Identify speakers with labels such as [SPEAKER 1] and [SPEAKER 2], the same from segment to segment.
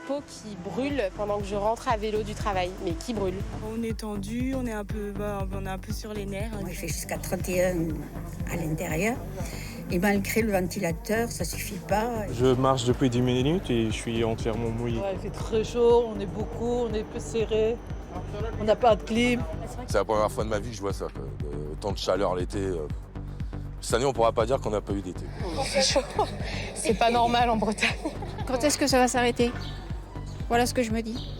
[SPEAKER 1] peau qui brûle pendant que je rentre à vélo du travail, mais qui brûle.
[SPEAKER 2] On est tendu, on est un peu sur les nerfs.
[SPEAKER 3] Moi, il fait jusqu'à 31 à l'intérieur. Et malgré le ventilateur, ça suffit pas.
[SPEAKER 4] Je marche depuis 10 minutes et je suis entièrement mouillé.
[SPEAKER 5] Ouais, il fait très chaud, on est beaucoup, on est peu serré, on n'a pas de clim.
[SPEAKER 6] C'est la première fois de ma vie que je vois ça, quoi. Tant de chaleur l'été. Cette année, on ne pourra pas dire qu'on n'a pas eu d'été.
[SPEAKER 1] C'est chaud, c'est pas normal en Bretagne.
[SPEAKER 7] Quand est-ce que ça va s'arrêter ? Voilà ce que je me dis.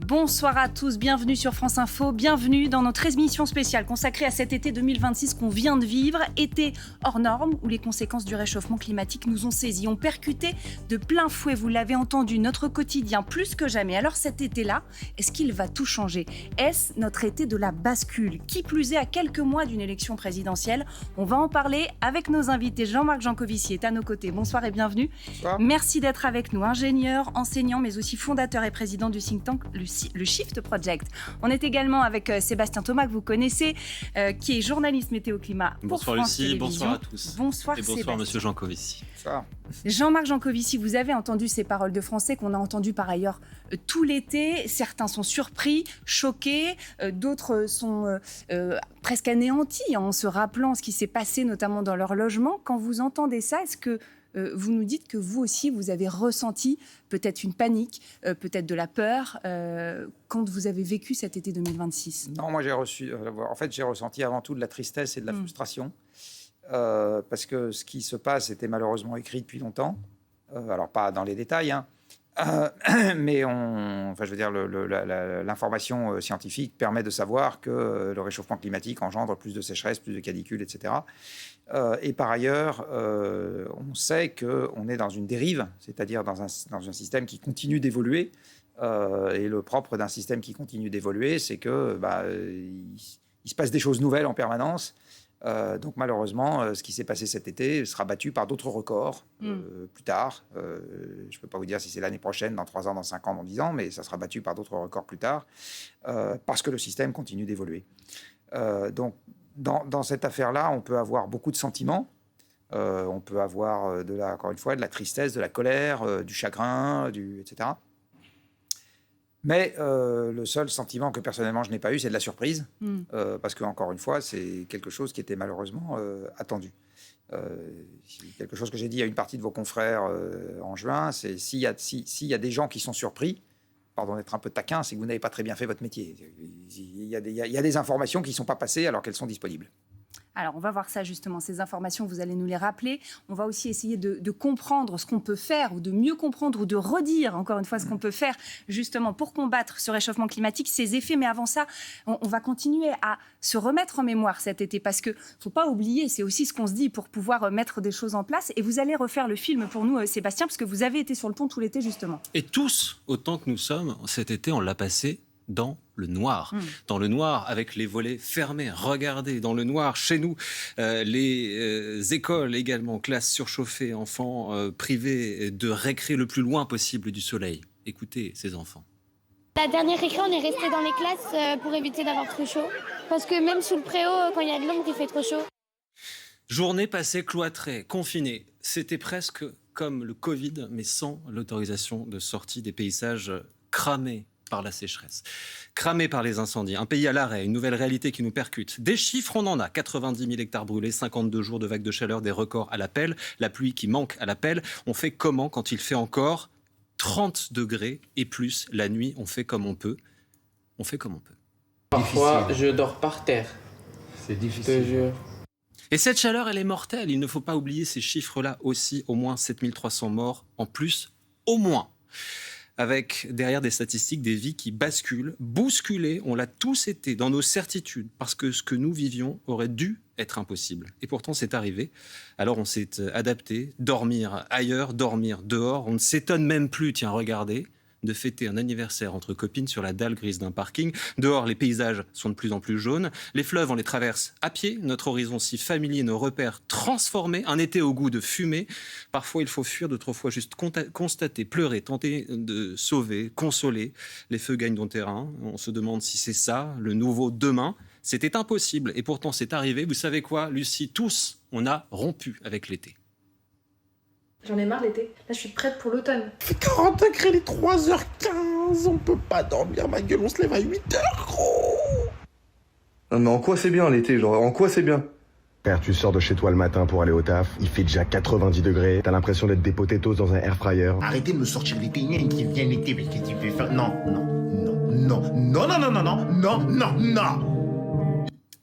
[SPEAKER 8] Bonsoir à tous, bienvenue sur France Info, bienvenue dans notre émission spéciale consacrée à cet été 2026 qu'on vient de vivre, été hors norme où les conséquences du réchauffement climatique nous ont saisis, ont percuté de plein fouet, vous l'avez entendu, notre quotidien plus que jamais. Alors cet été-là, est-ce qu'il va tout changer ? Est-ce notre été de la bascule ? Qui plus est, à quelques mois d'une élection présidentielle, on va en parler avec nos invités. Jean-Marc Jancovici est à nos côtés, bonsoir et bienvenue. Bonsoir. Merci d'être avec nous, ingénieur, enseignant, mais aussi fondateur et président du think tank le Shift Project. On est également avec Sébastien Thomas, que vous connaissez, qui est journaliste météo-climat pour
[SPEAKER 9] bonsoir
[SPEAKER 8] France
[SPEAKER 9] Lucie,
[SPEAKER 8] Télévisions.
[SPEAKER 9] bonsoir à tous.
[SPEAKER 8] Bonsoir
[SPEAKER 9] et bonsoir
[SPEAKER 8] Sébastien.
[SPEAKER 9] Monsieur Jancovici.
[SPEAKER 10] Bonsoir.
[SPEAKER 8] Jean-Marc Jancovici, vous avez entendu ces paroles de Français qu'on a entendues par ailleurs tout l'été. Certains sont surpris, choqués, d'autres sont presque anéantis en se rappelant ce qui s'est passé notamment dans leur logement. Quand vous entendez ça, est-ce que vous nous dites que vous aussi, vous avez ressenti peut-être une panique, peut-être de la peur, quand vous avez vécu cet été 2026 ?
[SPEAKER 10] Non, moi j'ai ressenti avant tout de la tristesse et de la frustration, parce que ce qui se passe était malheureusement écrit depuis longtemps, alors pas dans les détails, hein, mais l'information scientifique permet de savoir que le réchauffement climatique engendre plus de sécheresse, plus de canicules, etc. Et par ailleurs, on sait qu'on est dans une dérive, c'est-à-dire dans un système qui continue d'évoluer. Et le propre d'un système qui continue d'évoluer, c'est que il se passe des choses nouvelles en permanence. Donc malheureusement, ce qui s'est passé cet été sera battu par d'autres records plus tard. Je ne peux pas vous dire si c'est l'année prochaine, dans 3 ans, dans 5 ans, dans 10 ans, mais ça sera battu par d'autres records plus tard, parce que le système continue d'évoluer. Donc dans cette affaire-là, on peut avoir beaucoup de sentiments. On peut avoir, encore une fois, de la tristesse, de la colère, du chagrin, etc. Mais le seul sentiment que personnellement je n'ai pas eu, c'est de la surprise, parce que encore une fois, c'est quelque chose qui était malheureusement attendu. Quelque chose que j'ai dit à une partie de vos confrères en juin, c'est s'il y a des gens qui sont surpris, pardon d'être un peu taquin, c'est que vous n'avez pas très bien fait votre métier. Il y a des informations qui ne sont pas passées alors qu'elles sont disponibles.
[SPEAKER 8] Alors, on va voir ça justement, ces informations, vous allez nous les rappeler. On va aussi essayer de comprendre ce qu'on peut faire, ou de mieux comprendre, ou de redire, encore une fois, ce qu'on peut faire, justement, pour combattre ce réchauffement climatique, ses effets. Mais avant ça, on va continuer à se remettre en mémoire cet été, parce qu'il ne faut pas oublier, c'est aussi ce qu'on se dit pour pouvoir mettre des choses en place. Et vous allez refaire le film pour nous, Sébastien, parce que vous avez été sur le pont tout l'été, justement.
[SPEAKER 9] Et tous, autant que nous sommes, cet été, on l'a passé dans le noir. Dans le noir, avec les volets fermés. Regardez, dans le noir, chez nous, les écoles également, classes surchauffées, enfants privés de récré le plus loin possible du soleil. Écoutez ces enfants.
[SPEAKER 11] La dernière récré, on est resté dans les classes pour éviter d'avoir trop chaud. Parce que même sous le préau, quand il y a de l'ombre, il fait trop chaud.
[SPEAKER 9] Journée passée cloîtrée, confinée. C'était presque comme le Covid, mais sans l'autorisation de sortie, des paysages cramés par la sécheresse, cramé par les incendies, un pays à l'arrêt, une nouvelle réalité qui nous percute. Des chiffres, on en a. 90 000 hectares brûlés, 52 jours de vagues de chaleur, des records à l'appel, la pluie qui manque à l'appel. On fait comment quand il fait encore 30 degrés et plus la nuit? On fait comme on peut. On fait comme on peut.
[SPEAKER 12] Parfois, je dors par terre.
[SPEAKER 10] C'est difficile.
[SPEAKER 12] Je te jure.
[SPEAKER 9] Et cette chaleur, elle est mortelle. Il ne faut pas oublier ces chiffres-là aussi. Au moins 7300 morts en plus, au moins. Avec derrière des statistiques, des vies qui basculent, bousculées, on l'a tous été dans nos certitudes, parce que ce que nous vivions aurait dû être impossible. Et pourtant, c'est arrivé. Alors on s'est adapté, dormir ailleurs, dormir dehors. On ne s'étonne même plus, tiens, regardez, de fêter un anniversaire entre copines sur la dalle grise d'un parking. Dehors, les paysages sont de plus en plus jaunes. Les fleuves, on les traverse à pied. Notre horizon si familier, nos repères transformés. Un été au goût de fumée. Parfois, il faut fuir, d'autres fois juste constater, pleurer, tenter de sauver, consoler. Les feux gagnent du terrain. On se demande si c'est ça, le nouveau demain. C'était impossible. Et pourtant, c'est arrivé. Vous savez quoi, Lucie? Tous, on a rompu avec l'été.
[SPEAKER 13] J'en ai marre l'été. Là, je suis prête pour l'automne.
[SPEAKER 14] Il fait 40 degrés, les 3h15. On peut pas dormir, ma gueule, on se lève à 8h, gros.
[SPEAKER 15] Non, mais en quoi c'est bien l'été, genre, en quoi c'est bien?
[SPEAKER 16] Père, tu sors de chez toi le matin pour aller au taf, il fait déjà 90 degrés, t'as l'impression d'être des potatoes dans un air fryer.
[SPEAKER 14] Arrêtez de me sortir l'été, qui vient l'été, mais qu'est-ce que tu veux faire? Non.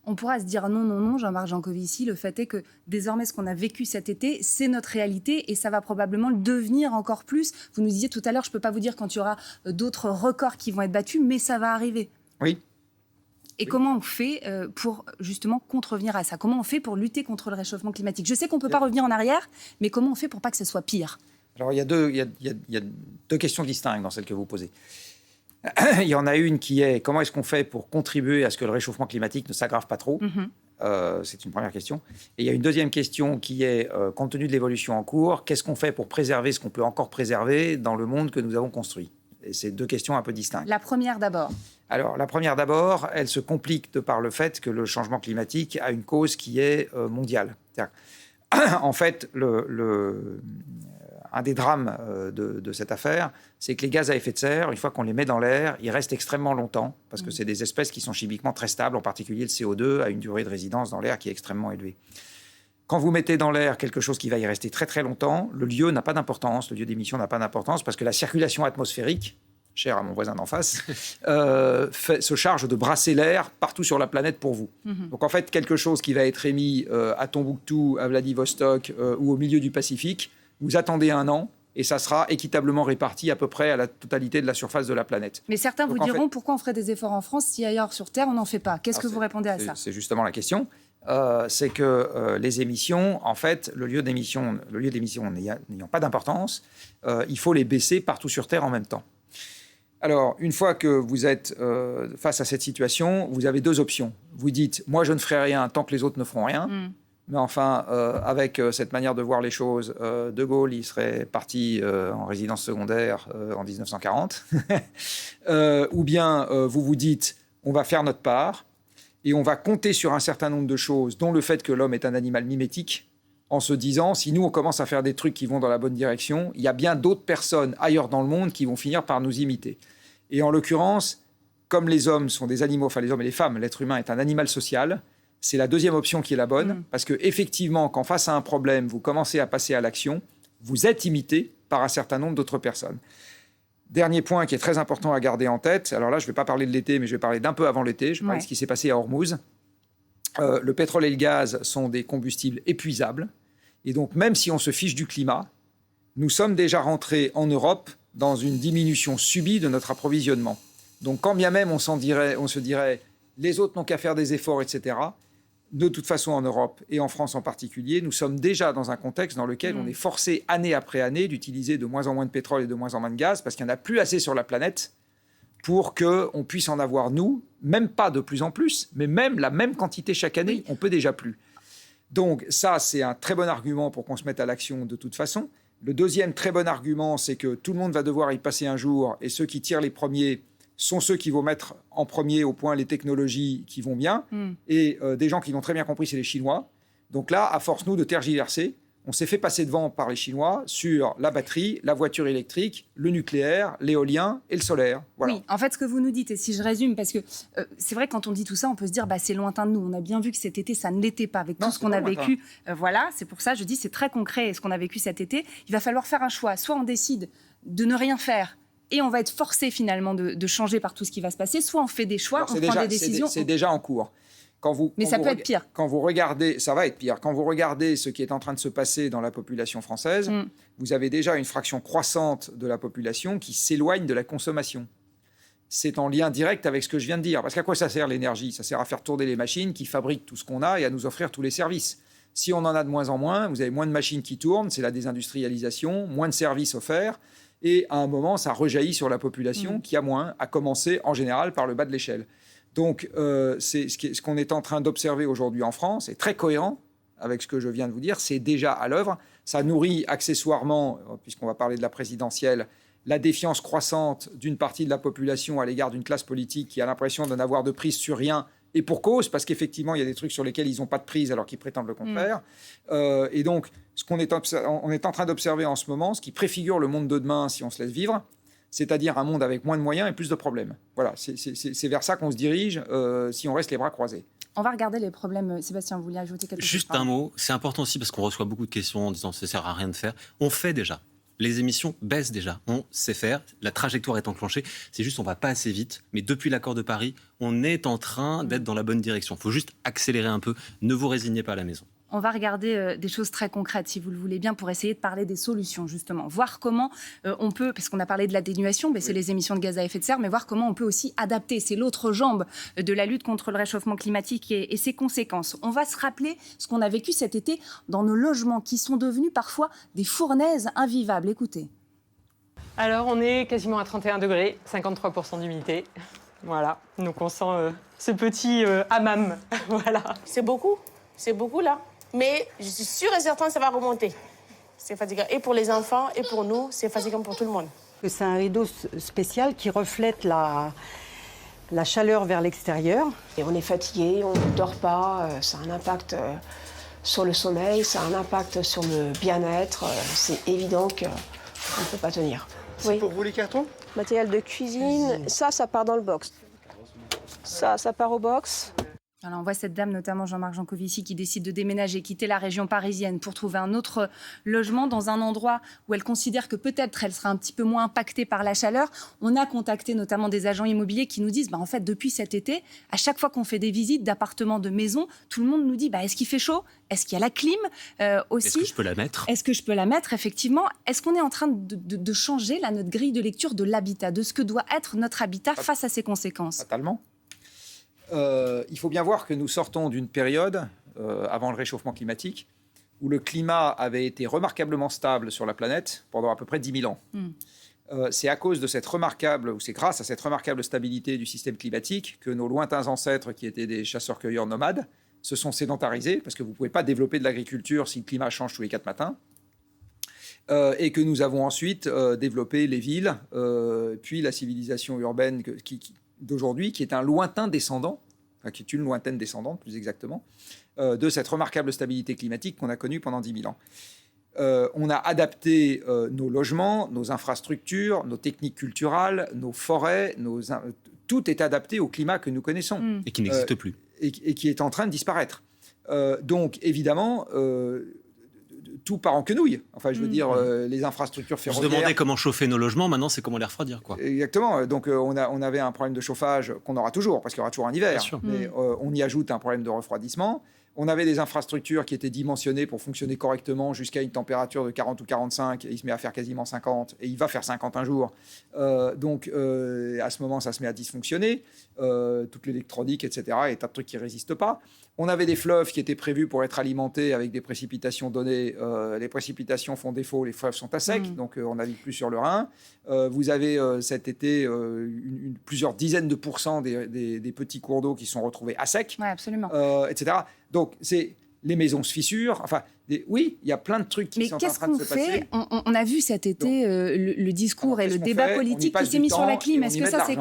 [SPEAKER 8] On pourra se dire non, Jean-Marc Jancovici, le fait est que désormais ce qu'on a vécu cet été, c'est notre réalité et ça va probablement le devenir encore plus. Vous nous disiez tout à l'heure, je ne peux pas vous dire quand il y aura d'autres records qui vont être battus, mais ça va arriver.
[SPEAKER 10] Oui.
[SPEAKER 8] Et comment on fait pour justement contrevenir à ça? Comment on fait pour lutter contre le réchauffement climatique? Je sais qu'on ne peut pas revenir en arrière, mais comment on fait pour pas que ce soit pire?
[SPEAKER 10] Alors il y a deux questions distinctes dans celle que vous posez. Il y en a une qui est comment est-ce qu'on fait pour contribuer à ce que le réchauffement climatique ne s'aggrave pas trop? C'est une première question. Et il y a une deuxième question qui est, compte tenu de l'évolution en cours, qu'est-ce qu'on fait pour préserver ce qu'on peut encore préserver dans le monde que nous avons construit? Et c'est deux questions un peu distinctes.
[SPEAKER 8] La première d'abord. Alors,
[SPEAKER 10] la première d'abord, elle se complique de par le fait que le changement climatique a une cause qui est mondiale. En fait, un des drames de cette affaire, c'est que les gaz à effet de serre, une fois qu'on les met dans l'air, ils restent extrêmement longtemps, parce que c'est des espèces qui sont chimiquement très stables, en particulier le CO2 a une durée de résidence dans l'air qui est extrêmement élevée. Quand vous mettez dans l'air quelque chose qui va y rester très très longtemps, le lieu n'a pas d'importance, le lieu d'émission n'a pas d'importance, parce que la circulation atmosphérique, chère à mon voisin d'en face, se charge de brasser l'air partout sur la planète pour vous. Donc en fait, quelque chose qui va être émis à Tombouctou, à Vladivostok ou au milieu du Pacifique, vous attendez un an et ça sera équitablement réparti à peu près à la totalité de la surface de la planète.
[SPEAKER 8] Mais certains vous diront pourquoi on ferait des efforts en France si ailleurs sur Terre on n'en fait pas? Qu'est-ce que vous répondez à ça?
[SPEAKER 10] C'est justement la question. C'est que les émissions, en fait, le lieu d'émission n'ayant pas d'importance, il faut les baisser partout sur Terre en même temps. Alors, une fois que vous êtes face à cette situation, vous avez deux options. Vous dites, moi je ne ferai rien tant que les autres ne feront rien. Mais enfin, avec cette manière de voir les choses, De Gaulle, il serait parti en résidence secondaire en 1940. Ou bien vous vous dites, on va faire notre part et on va compter sur un certain nombre de choses, dont le fait que l'homme est un animal mimétique, en se disant, si nous, on commence à faire des trucs qui vont dans la bonne direction, il y a bien d'autres personnes ailleurs dans le monde qui vont finir par nous imiter. Et en l'occurrence, comme les hommes sont des animaux, enfin les hommes et les femmes, l'être humain est un animal social, c'est la deuxième option qui est la bonne, parce qu'effectivement, quand face à un problème, vous commencez à passer à l'action, vous êtes imité par un certain nombre d'autres personnes. Dernier point qui est très important à garder en tête, alors là, je ne vais pas parler de l'été, mais je vais parler d'un peu avant l'été, je vais parler de ce qui s'est passé à Hormuz. Le pétrole et le gaz sont des combustibles épuisables, et donc même si on se fiche du climat, nous sommes déjà rentrés en Europe dans une diminution subie de notre approvisionnement. Donc quand bien même on se dirait les autres n'ont qu'à faire des efforts, etc., de toute façon en Europe et en France en particulier, nous sommes déjà dans un contexte dans lequel on est forcé année après année d'utiliser de moins en moins de pétrole et de moins en moins de gaz parce qu'il n'y en a plus assez sur la planète pour qu'on puisse en avoir, nous, même pas de plus en plus, mais même la même quantité chaque année, on peut déjà plus. Donc ça, c'est un très bon argument pour qu'on se mette à l'action de toute façon. Le deuxième très bon argument, c'est que tout le monde va devoir y passer un jour et ceux qui tirent les premiers sont ceux qui vont mettre en premier au point les technologies qui vont bien. Et des gens qui l'ont très bien compris, c'est les Chinois. Donc là, à force, nous, de tergiverser, on s'est fait passer devant par les Chinois sur la batterie, la voiture électrique, le nucléaire, l'éolien et le solaire. Voilà.
[SPEAKER 8] Oui, en fait, ce que vous nous dites, et si je résume, parce que c'est vrai, quand on dit tout ça, on peut se dire, c'est lointain de nous. On a bien vu que cet été, ça ne l'était pas, avec tout ce qu'on a vécu. Voilà, c'est pour ça, je dis, c'est très concret, ce qu'on a vécu cet été. Il va falloir faire un choix. Soit on décide de ne rien faire, et on va être forcé, finalement, de changer par tout ce qui va se passer. Soit on fait des choix, on prend des décisions.
[SPEAKER 10] C'est déjà en cours.
[SPEAKER 8] Mais ça peut être pire.
[SPEAKER 10] Quand vous regardez, ça va être pire. Quand vous regardez ce qui est en train de se passer dans la population française, vous avez déjà une fraction croissante de la population qui s'éloigne de la consommation. C'est en lien direct avec ce que je viens de dire. Parce qu'à quoi ça sert l'énergie? Ça sert à faire tourner les machines qui fabriquent tout ce qu'on a et à nous offrir tous les services. Si on en a de moins en moins, vous avez moins de machines qui tournent, c'est la désindustrialisation, moins de services offerts. Et à un moment, ça rejaillit sur la population qui a moins, à commencer en général par le bas de l'échelle. Donc, ce qu'on est en train d'observer aujourd'hui en France est très cohérent avec ce que je viens de vous dire. C'est déjà à l'œuvre. Ça nourrit accessoirement, puisqu'on va parler de la présidentielle, la défiance croissante d'une partie de la population à l'égard d'une classe politique qui a l'impression de n'avoir de prise sur rien Et pour cause, parce qu'effectivement, il y a des trucs sur lesquels ils n'ont pas de prise alors qu'ils prétendent le contraire. Et donc, ce qu'on est en train d'observer en ce moment, ce qui préfigure le monde de demain si on se laisse vivre, c'est-à-dire un monde avec moins de moyens et plus de problèmes. Voilà, c'est vers ça qu'on se dirige si on reste les bras croisés.
[SPEAKER 8] On va regarder les problèmes. Sébastien, vous vouliez ajouter quelque chose?
[SPEAKER 9] Juste un mot, c'est important aussi parce qu'on reçoit beaucoup de questions en disant ça ne sert à rien de faire. On fait déjà. Les émissions baissent déjà, on sait faire, la trajectoire est enclenchée, c'est juste on ne va pas assez vite, mais depuis l'accord de Paris, on est en train d'être dans la bonne direction. Il faut juste accélérer un peu, ne vous résignez pas à la maison.
[SPEAKER 8] On va regarder des choses très concrètes, si vous le voulez bien, pour essayer de parler des solutions, justement. Voir comment on peut, parce qu'on a parlé de l'atténuation, mais c'est les émissions de gaz à effet de serre, mais voir comment on peut aussi adapter. C'est l'autre jambe de la lutte contre le réchauffement climatique et ses conséquences. On va se rappeler ce qu'on a vécu cet été dans nos logements, qui sont devenus parfois des fournaises invivables. Écoutez.
[SPEAKER 17] Alors, on est quasiment à 31 degrés, 53% d'humidité. Voilà, donc on sent ce petit hammam. Voilà.
[SPEAKER 1] C'est beaucoup là. Mais je suis sûre et certaine que ça va remonter. C'est fatigant. Et pour les enfants, et pour nous, c'est fatigant pour tout le monde.
[SPEAKER 18] C'est un rideau spécial qui reflète la chaleur vers l'extérieur.
[SPEAKER 19] Et on est fatigué, on ne dort pas, ça a un impact sur le sommeil, ça a un impact sur le bien-être. C'est évident qu'on ne peut pas tenir.
[SPEAKER 14] C'est pour vous les cartons?
[SPEAKER 19] Matériel de cuisine, ça part dans le box. Ça part au box.
[SPEAKER 8] Alors on voit cette dame, notamment Jean-Marc Jancovici, qui décide de déménager, quitter la région parisienne pour trouver un autre logement dans un endroit où elle considère que peut-être elle sera un petit peu moins impactée par la chaleur. On a contacté notamment des agents immobiliers qui nous disent, en fait, depuis cet été, à chaque fois qu'on fait des visites d'appartements, de maisons, tout le monde nous dit, est-ce qu'il fait chaud? Est-ce qu'il y a la clim aussi?
[SPEAKER 9] Est-ce que je peux la mettre?
[SPEAKER 8] Est-ce que je peux la mettre, effectivement? Est-ce qu'on est en train de changer notre grille de lecture de l'habitat, de ce que doit être notre habitat face à ses conséquences?
[SPEAKER 10] Totalement. Il faut bien voir que nous sortons d'une période, avant le réchauffement climatique, où le climat avait été remarquablement stable sur la planète pendant à peu près 10 000 ans. C'est à cause de cette remarquable, ou c'est grâce à cette remarquable stabilité du système climatique que nos lointains ancêtres, qui étaient des chasseurs-cueilleurs nomades, se sont sédentarisés, parce que vous ne pouvez pas développer de l'agriculture si le climat change tous les 4 matins. Et que nous avons ensuite développé les villes, puis la civilisation urbaine d'aujourd'hui, qui est un lointain descendant, enfin qui est une lointaine descendante plus exactement, de cette remarquable stabilité climatique qu'on a connue pendant 10 000 ans. On a adapté nos logements, nos infrastructures, nos techniques culturelles, nos forêts, tout est adapté au climat que nous connaissons.
[SPEAKER 9] Et qui n'existe plus.
[SPEAKER 10] Et qui est en train de disparaître. Donc évidemment... tout part en quenouille. Enfin, je veux dire, les infrastructures ferroviaires...
[SPEAKER 9] On se demandait comment chauffer nos logements, maintenant c'est comment les refroidir, quoi.
[SPEAKER 10] Exactement. Donc on avait un problème de chauffage qu'on aura toujours, parce qu'il y aura toujours un hiver. Mais on y ajoute un problème de refroidissement. On avait des infrastructures qui étaient dimensionnées pour fonctionner correctement jusqu'à une température de 40 ou 45. Et il se met à faire quasiment 50. Et il va faire 50 un jour. Donc à ce moment, ça se met à dysfonctionner. Toute l'électronique, etc. Et tas de trucs qui ne résistent pas. On avait des fleuves qui étaient prévus pour être alimentés avec des précipitations données. Les précipitations font défaut, les fleuves sont à sec, donc on navigue plus sur le Rhin. Vous avez cet été plusieurs dizaines de pourcents des petits cours d'eau qui sont retrouvés à sec, etc. Donc les maisons se fissurent. Enfin, oui, il y a plein de trucs qui sont en train de se passer.
[SPEAKER 8] On a vu cet été le discours et le débat politique qui s'est mis sur la clim. Est-ce que ça c'est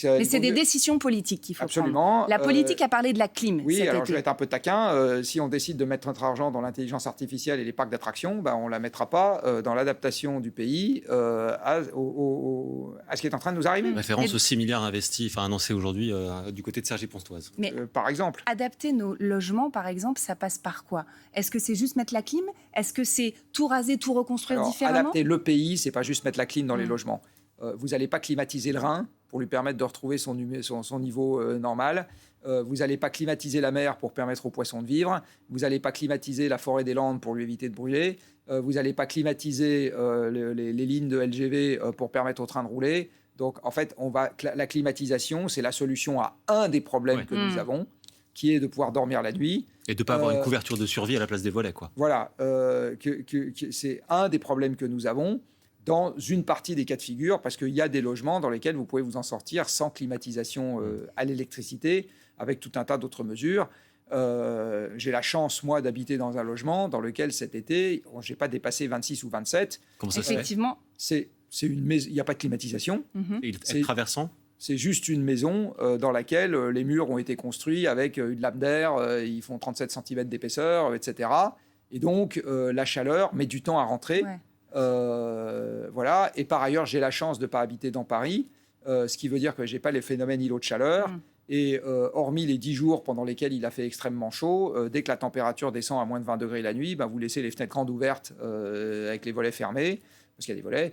[SPEAKER 8] mais c'est des décisions politiques qu'il faut prendre. La politique a parlé de la clim.
[SPEAKER 10] Oui,
[SPEAKER 8] cet
[SPEAKER 10] alors
[SPEAKER 8] été.
[SPEAKER 10] je vais être un peu taquin. Si on décide de mettre notre argent dans l'intelligence artificielle et les parcs d'attractions, on ne la mettra pas dans l'adaptation du pays à ce qui est en train de nous arriver.
[SPEAKER 9] Référence aux 6 milliards investis, annoncés aujourd'hui du côté de Cergy-Pontoise.
[SPEAKER 8] Mais
[SPEAKER 10] par exemple.
[SPEAKER 8] Adapter nos logements, par exemple, ça passe par quoi? Est-ce que c'est juste mettre la clim? Est-ce que c'est tout raser, tout reconstruire différemment?
[SPEAKER 10] Adapter le pays, c'est pas juste mettre la clim dans les logements. Vous n'allez pas climatiser le Rhin pour lui permettre de retrouver son niveau normal. Vous n'allez pas climatiser la mer pour permettre aux poissons de vivre. Vous n'allez pas climatiser la forêt des Landes pour lui éviter de brûler. Vous n'allez pas climatiser les lignes de LGV pour permettre aux trains de rouler. Donc, en fait, la climatisation, c'est la solution à un des problèmes que nous avons, qui est de pouvoir dormir la nuit.
[SPEAKER 9] Et de ne pas avoir une couverture de survie à la place des volets, quoi.
[SPEAKER 10] Voilà. C'est un des problèmes que nous avons dans une partie des cas de figure, parce qu'il y a des logements dans lesquels vous pouvez vous en sortir sans climatisation à l'électricité, avec tout un tas d'autres mesures. J'ai la chance, moi, d'habiter dans un logement dans lequel, cet été, je n'ai pas dépassé 26 ou 27.
[SPEAKER 9] Comment ça se fait ?
[SPEAKER 8] Effectivement.
[SPEAKER 10] Il n'y a pas de climatisation.
[SPEAKER 9] Et il est traversant ?
[SPEAKER 10] C'est juste une maison dans laquelle les murs ont été construits avec une lame d'air, ils font 37 cm d'épaisseur, etc. Et donc, la chaleur met du temps à rentrer. Ouais. Voilà. Et par ailleurs, j'ai la chance de ne pas habiter dans Paris, ce qui veut dire que je n'ai pas les phénomènes îlots de chaleur. Et hormis les 10 jours pendant lesquels il a fait extrêmement chaud, dès que la température descend à moins de 20 degrés la nuit, vous laissez les fenêtres grandes ouvertes avec les volets fermés, parce qu'il y a des volets,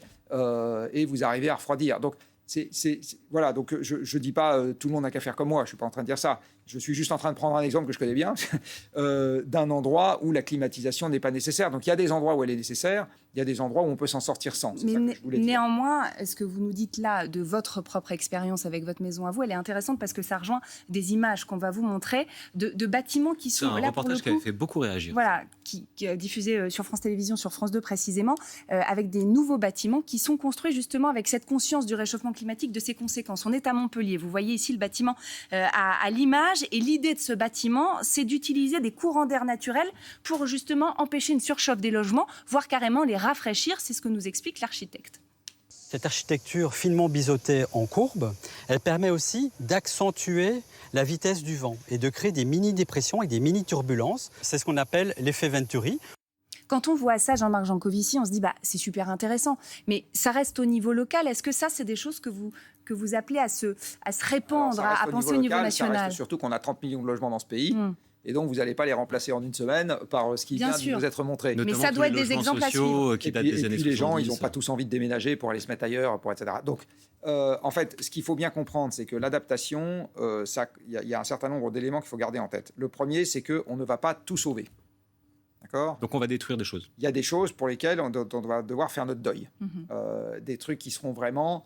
[SPEAKER 10] et vous arrivez à refroidir. Donc, voilà, donc je ne dis pas tout le monde n'a qu'à faire comme moi, je ne suis pas en train de dire ça. Je suis juste en train de prendre un exemple que je connais bien, d'un endroit où la climatisation n'est pas nécessaire. Donc il y a des endroits où elle est nécessaire, il y a des endroits où on peut s'en sortir sans.
[SPEAKER 8] Mais néanmoins, ce que vous nous dites là de votre propre expérience avec votre maison à vous, elle est intéressante parce que ça rejoint des images qu'on va vous montrer de bâtiments qui sont...
[SPEAKER 9] C'est un reportage qui avait fait beaucoup réagir.
[SPEAKER 8] Voilà, qui est diffusé sur France Télévisions, sur France 2 précisément, avec des nouveaux bâtiments qui sont construits justement avec cette conscience du réchauffement climatique, de ses conséquences. On est à Montpellier, vous voyez ici le bâtiment à l'image. Et l'idée de ce bâtiment, c'est d'utiliser des courants d'air naturels pour justement empêcher une surchauffe des logements, voire carrément les rafraîchir. C'est ce que nous explique l'architecte.
[SPEAKER 20] Cette architecture finement biseautée en courbe, elle permet aussi d'accentuer la vitesse du vent et de créer des mini-dépressions et des mini-turbulences. C'est ce qu'on appelle l'effet Venturi.
[SPEAKER 8] Quand on voit ça, Jean-Marc Jancovici, on se dit c'est super intéressant. Mais ça reste au niveau local. Est-ce que ça, c'est des choses que vous appelez à se répandre, à penser au niveau national?
[SPEAKER 10] Ça reste surtout qu'on a 30 millions de logements dans ce pays. Et donc, vous n'allez pas les remplacer en une semaine par ce qui vient de vous être montré.
[SPEAKER 8] Mais ça doit être des exemples à suivre.
[SPEAKER 10] Et puis les gens, ils n'ont pas tous envie de déménager pour aller se mettre ailleurs, etc. Donc, en fait, ce qu'il faut bien comprendre, c'est que l'adaptation, il y a un certain nombre d'éléments qu'il faut garder en tête. Le premier, c'est qu'on ne va pas tout sauver. D'accord ?
[SPEAKER 9] Donc on va détruire des choses.
[SPEAKER 10] Il y a des choses pour lesquelles on va devoir faire notre deuil. Des trucs qui seront vraiment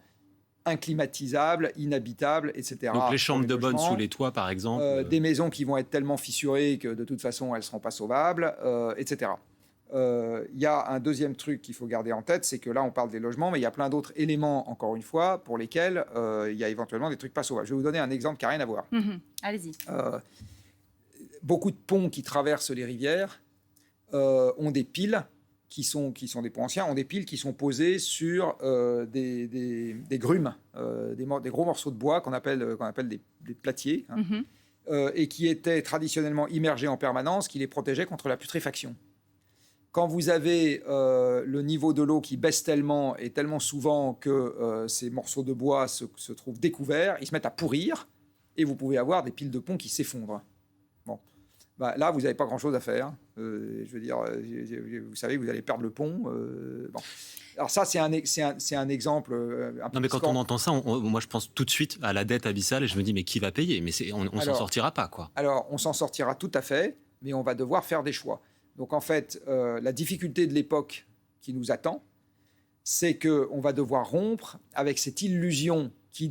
[SPEAKER 10] inclimatisables, inhabitables, etc.
[SPEAKER 9] Donc les chambres de bonne sous les toits, par exemple.
[SPEAKER 10] Des maisons qui vont être tellement fissurées que de toute façon, elles ne seront pas sauvables, etc. Il y a un deuxième truc qu'il faut garder en tête, c'est que là, on parle des logements, mais il y a plein d'autres éléments, encore une fois, pour lesquels il y a éventuellement des trucs pas sauvables. Je vais vous donner un exemple qui n'a rien à voir.
[SPEAKER 8] Allez-y.
[SPEAKER 10] Beaucoup de ponts qui traversent les rivières ont des piles qui sont des ponts anciens, ont des piles qui sont posées sur des grumes, des gros morceaux de bois qu'on appelle des platiers, et qui étaient traditionnellement immergés en permanence, qui les protégeaient contre la putréfaction. Quand vous avez le niveau de l'eau qui baisse tellement et tellement souvent que ces morceaux de bois se trouvent découverts, ils se mettent à pourrir, et vous pouvez avoir des piles de ponts qui s'effondrent. Bon. Là, vous n'avez pas grand-chose à faire. Je veux dire, vous savez que vous allez perdre le pont. Bon. Alors ça, c'est un exemple un peu...
[SPEAKER 9] Non, mais quand on entend ça, moi, je pense tout de suite à la dette abyssale et je me dis, mais qui va payer ? Mais on ne s'en sortira pas, quoi.
[SPEAKER 10] Alors, on s'en sortira tout à fait, mais on va devoir faire des choix. Donc, en fait, la difficulté de l'époque qui nous attend, c'est qu'on va devoir rompre avec cette illusion qui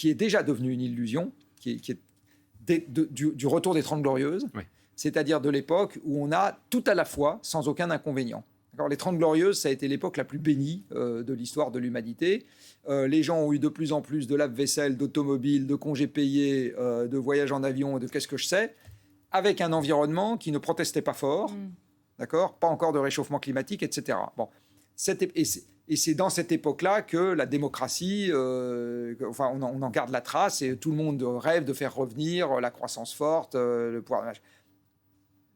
[SPEAKER 10] est déjà devenue une illusion, qui est du retour des 30 Glorieuses. Oui. C'est-à-dire de l'époque où on a tout à la fois, sans aucun inconvénient. Alors, les 30 Glorieuses, ça a été l'époque la plus bénie de l'histoire de l'humanité. Les gens ont eu de plus en plus de lave-vaisselle, d'automobiles, de congés payés, de voyages en avion, de qu'est-ce que je sais, avec un environnement qui ne protestait pas fort, d'accord ? Pas encore de réchauffement climatique, etc. Bon, et c'est dans cette époque-là que la démocratie, on en garde la trace, et tout le monde rêve de faire revenir la croissance forte, le pouvoir...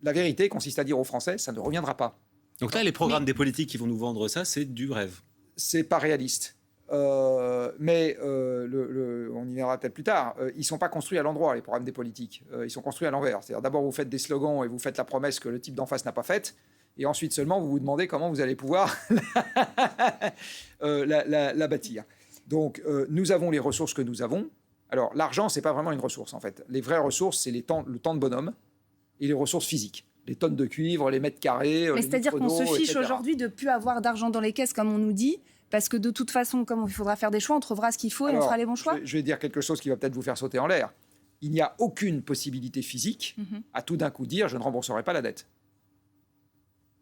[SPEAKER 10] La vérité consiste à dire aux Français, ça ne reviendra pas.
[SPEAKER 9] Donc là, les programmes des politiques qui vont nous vendre ça, c'est du rêve.
[SPEAKER 10] C'est pas réaliste. Mais on y viendra peut-être plus tard. Ils ne sont pas construits à l'endroit, les programmes des politiques. Ils sont construits à l'envers. C'est-à-dire, d'abord, vous faites des slogans et vous faites la promesse que le type d'en face n'a pas faite. Et ensuite seulement, vous vous demandez comment vous allez pouvoir la bâtir. Donc, nous avons les ressources que nous avons. Alors, l'argent, ce n'est pas vraiment une ressource, en fait. Les vraies ressources, c'est le temps de bonhomme et les ressources physiques. Les tonnes de cuivre, les mètres carrés,
[SPEAKER 8] mais c'est-à-dire qu'on se fiche aujourd'hui de ne plus avoir d'argent dans les caisses, comme on nous dit, parce que de toute façon, comme il faudra faire des choix, on trouvera ce qu'il faut et on fera les bons choix.
[SPEAKER 10] Je vais dire quelque chose qui va peut-être vous faire sauter en l'air. Il n'y a aucune possibilité physique à tout d'un coup dire « je ne rembourserai pas la dette ».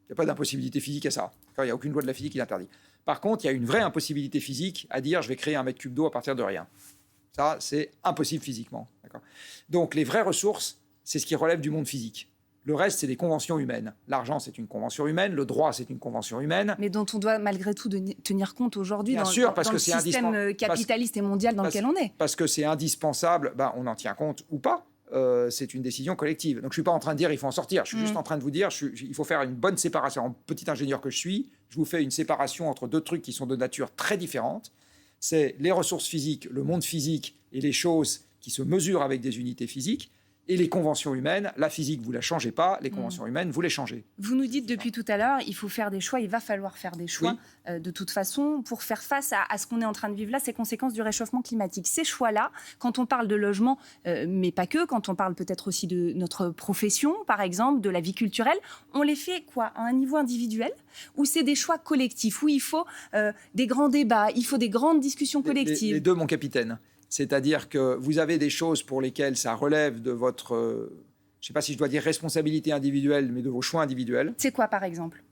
[SPEAKER 10] Il n'y a pas d'impossibilité physique à ça. Il n'y a aucune loi de la physique qui l'interdit. Par contre, il y a une vraie impossibilité physique à dire « je vais créer un mètre cube d'eau à partir de rien ». Ça, c'est impossible physiquement. D'accord ? Donc, les vraies ressources, c'est ce qui relève du monde physique. Le reste, c'est des conventions humaines. L'argent, c'est une convention humaine. Le droit, c'est une convention humaine.
[SPEAKER 8] Mais dont on doit malgré tout tenir compte aujourd'hui dans le système capitaliste et mondial dans lequel on est.
[SPEAKER 10] Parce que c'est indispensable, on en tient compte ou pas. C'est une décision collective. Donc je ne suis pas en train de dire il faut en sortir. Je suis juste en train de vous dire il faut faire une bonne séparation. En petit ingénieur que je suis, je vous fais une séparation entre deux trucs qui sont de nature très différente. C'est les ressources physiques, le monde physique et les choses qui se mesurent avec des unités physiques. Et les conventions humaines, la physique, vous ne la changez pas, les conventions humaines, vous les changez.
[SPEAKER 8] Vous nous dites depuis tout à l'heure, il faut faire des choix, il va falloir faire des choix de toute façon pour faire face à ce qu'on est en train de vivre là, ces conséquences du réchauffement climatique. Ces choix-là, quand on parle de logement, mais pas que, quand on parle peut-être aussi de notre profession, par exemple, de la vie culturelle, on les fait à un niveau individuel ou c'est des choix collectifs, où il faut des grands débats, il faut des grandes discussions collectives?
[SPEAKER 10] Les deux, mon capitaine. C'est-à-dire que vous avez des choses pour lesquelles ça relève de votre, je ne sais pas si je dois dire responsabilité individuelle, mais de vos choix individuels.
[SPEAKER 8] C'est quoi, par exemple?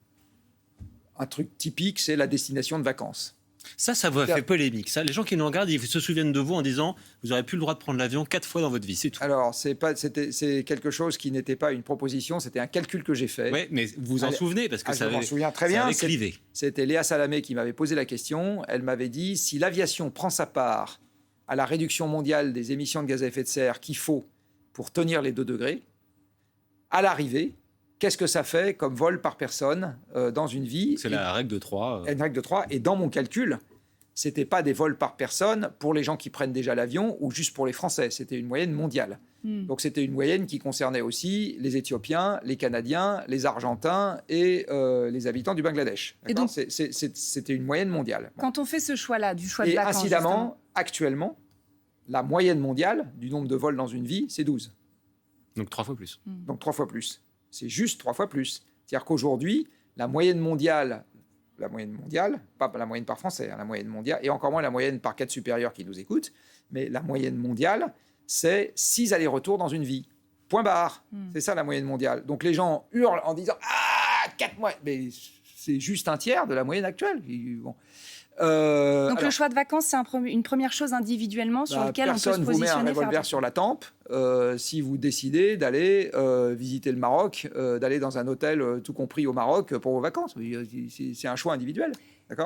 [SPEAKER 10] Un truc typique, c'est la destination de vacances.
[SPEAKER 9] Ça vous a fait polémique. Ça, les gens qui nous regardent, ils se souviennent de vous en disant vous n'aurez plus le droit de prendre l'avion 4 fois dans votre vie, c'est tout.
[SPEAKER 10] Alors, c'est quelque chose qui n'était pas une proposition, c'était un calcul que j'ai fait.
[SPEAKER 9] Oui, mais vous vous en souvenez parce que ça
[SPEAKER 10] je m'en souviens très bien.
[SPEAKER 9] Clivé.
[SPEAKER 10] C'était Léa Salamé qui m'avait posé la question. Elle m'avait dit si l'aviation prend sa part à la réduction mondiale des émissions de gaz à effet de serre qu'il faut pour tenir les 2 degrés, à l'arrivée, qu'est-ce que ça fait comme vol par personne dans une vie?
[SPEAKER 9] C'est la règle de 3.
[SPEAKER 10] Une règle de 3. Et dans mon calcul, ce n'était pas des vols par personne pour les gens qui prennent déjà l'avion ou juste pour les Français. C'était une moyenne mondiale. Donc c'était une moyenne qui concernait aussi les Éthiopiens, les Canadiens, les Argentins et les habitants du Bangladesh.
[SPEAKER 8] Et donc,
[SPEAKER 10] c'était une moyenne mondiale.
[SPEAKER 8] Quand on fait ce choix-là, du choix de vacances...
[SPEAKER 10] Et incidemment, actuellement, la moyenne mondiale du nombre de vols dans une vie, c'est 12.
[SPEAKER 9] Donc 3 fois plus.
[SPEAKER 10] Donc 3 fois plus. C'est juste 3 fois plus. C'est-à-dire qu'aujourd'hui, la moyenne mondiale, pas la moyenne par Français, la moyenne mondiale, et encore moins la moyenne par cadre supérieur qui nous écoute, mais la moyenne mondiale, c'est 6 allers-retours dans une vie. Point barre. C'est ça la moyenne mondiale. Donc les gens hurlent en disant « Ah, 4 mois !» Mais c'est juste un tiers de la moyenne actuelle. Bon.
[SPEAKER 8] Donc le choix de vacances, c'est une première chose individuellement sur laquelle on peut se positionner.
[SPEAKER 10] Personne vous met un revolver sur la tempe si vous décidez d'aller visiter le Maroc, d'aller dans un hôtel tout compris au Maroc pour vos vacances. C'est un choix individuel.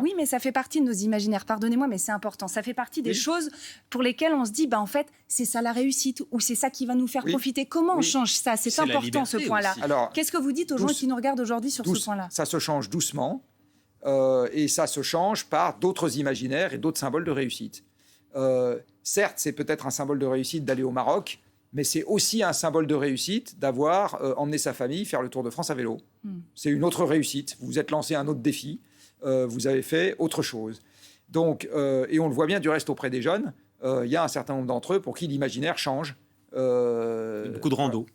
[SPEAKER 8] Oui, mais ça fait partie de nos imaginaires. Pardonnez-moi, mais c'est important. Ça fait partie des choses pour lesquelles on se dit, en fait, c'est ça la réussite ou c'est ça qui va nous faire profiter. Comment on change ça? C'est important ce point-là. Qu'est-ce que vous dites aux gens qui nous regardent aujourd'hui sur ce point-là?
[SPEAKER 10] Ça se change doucement. Et ça se change par d'autres imaginaires et d'autres symboles de réussite. Certes, c'est peut-être un symbole de réussite d'aller au Maroc, mais c'est aussi un symbole de réussite d'avoir emmené sa famille faire le Tour de France à vélo. C'est une autre réussite. Vous vous êtes lancé un autre défi, vous avez fait autre chose. Donc, et on le voit bien du reste auprès des jeunes, il y a un certain nombre d'entre eux pour qui l'imaginaire change.
[SPEAKER 9] Beaucoup de rando.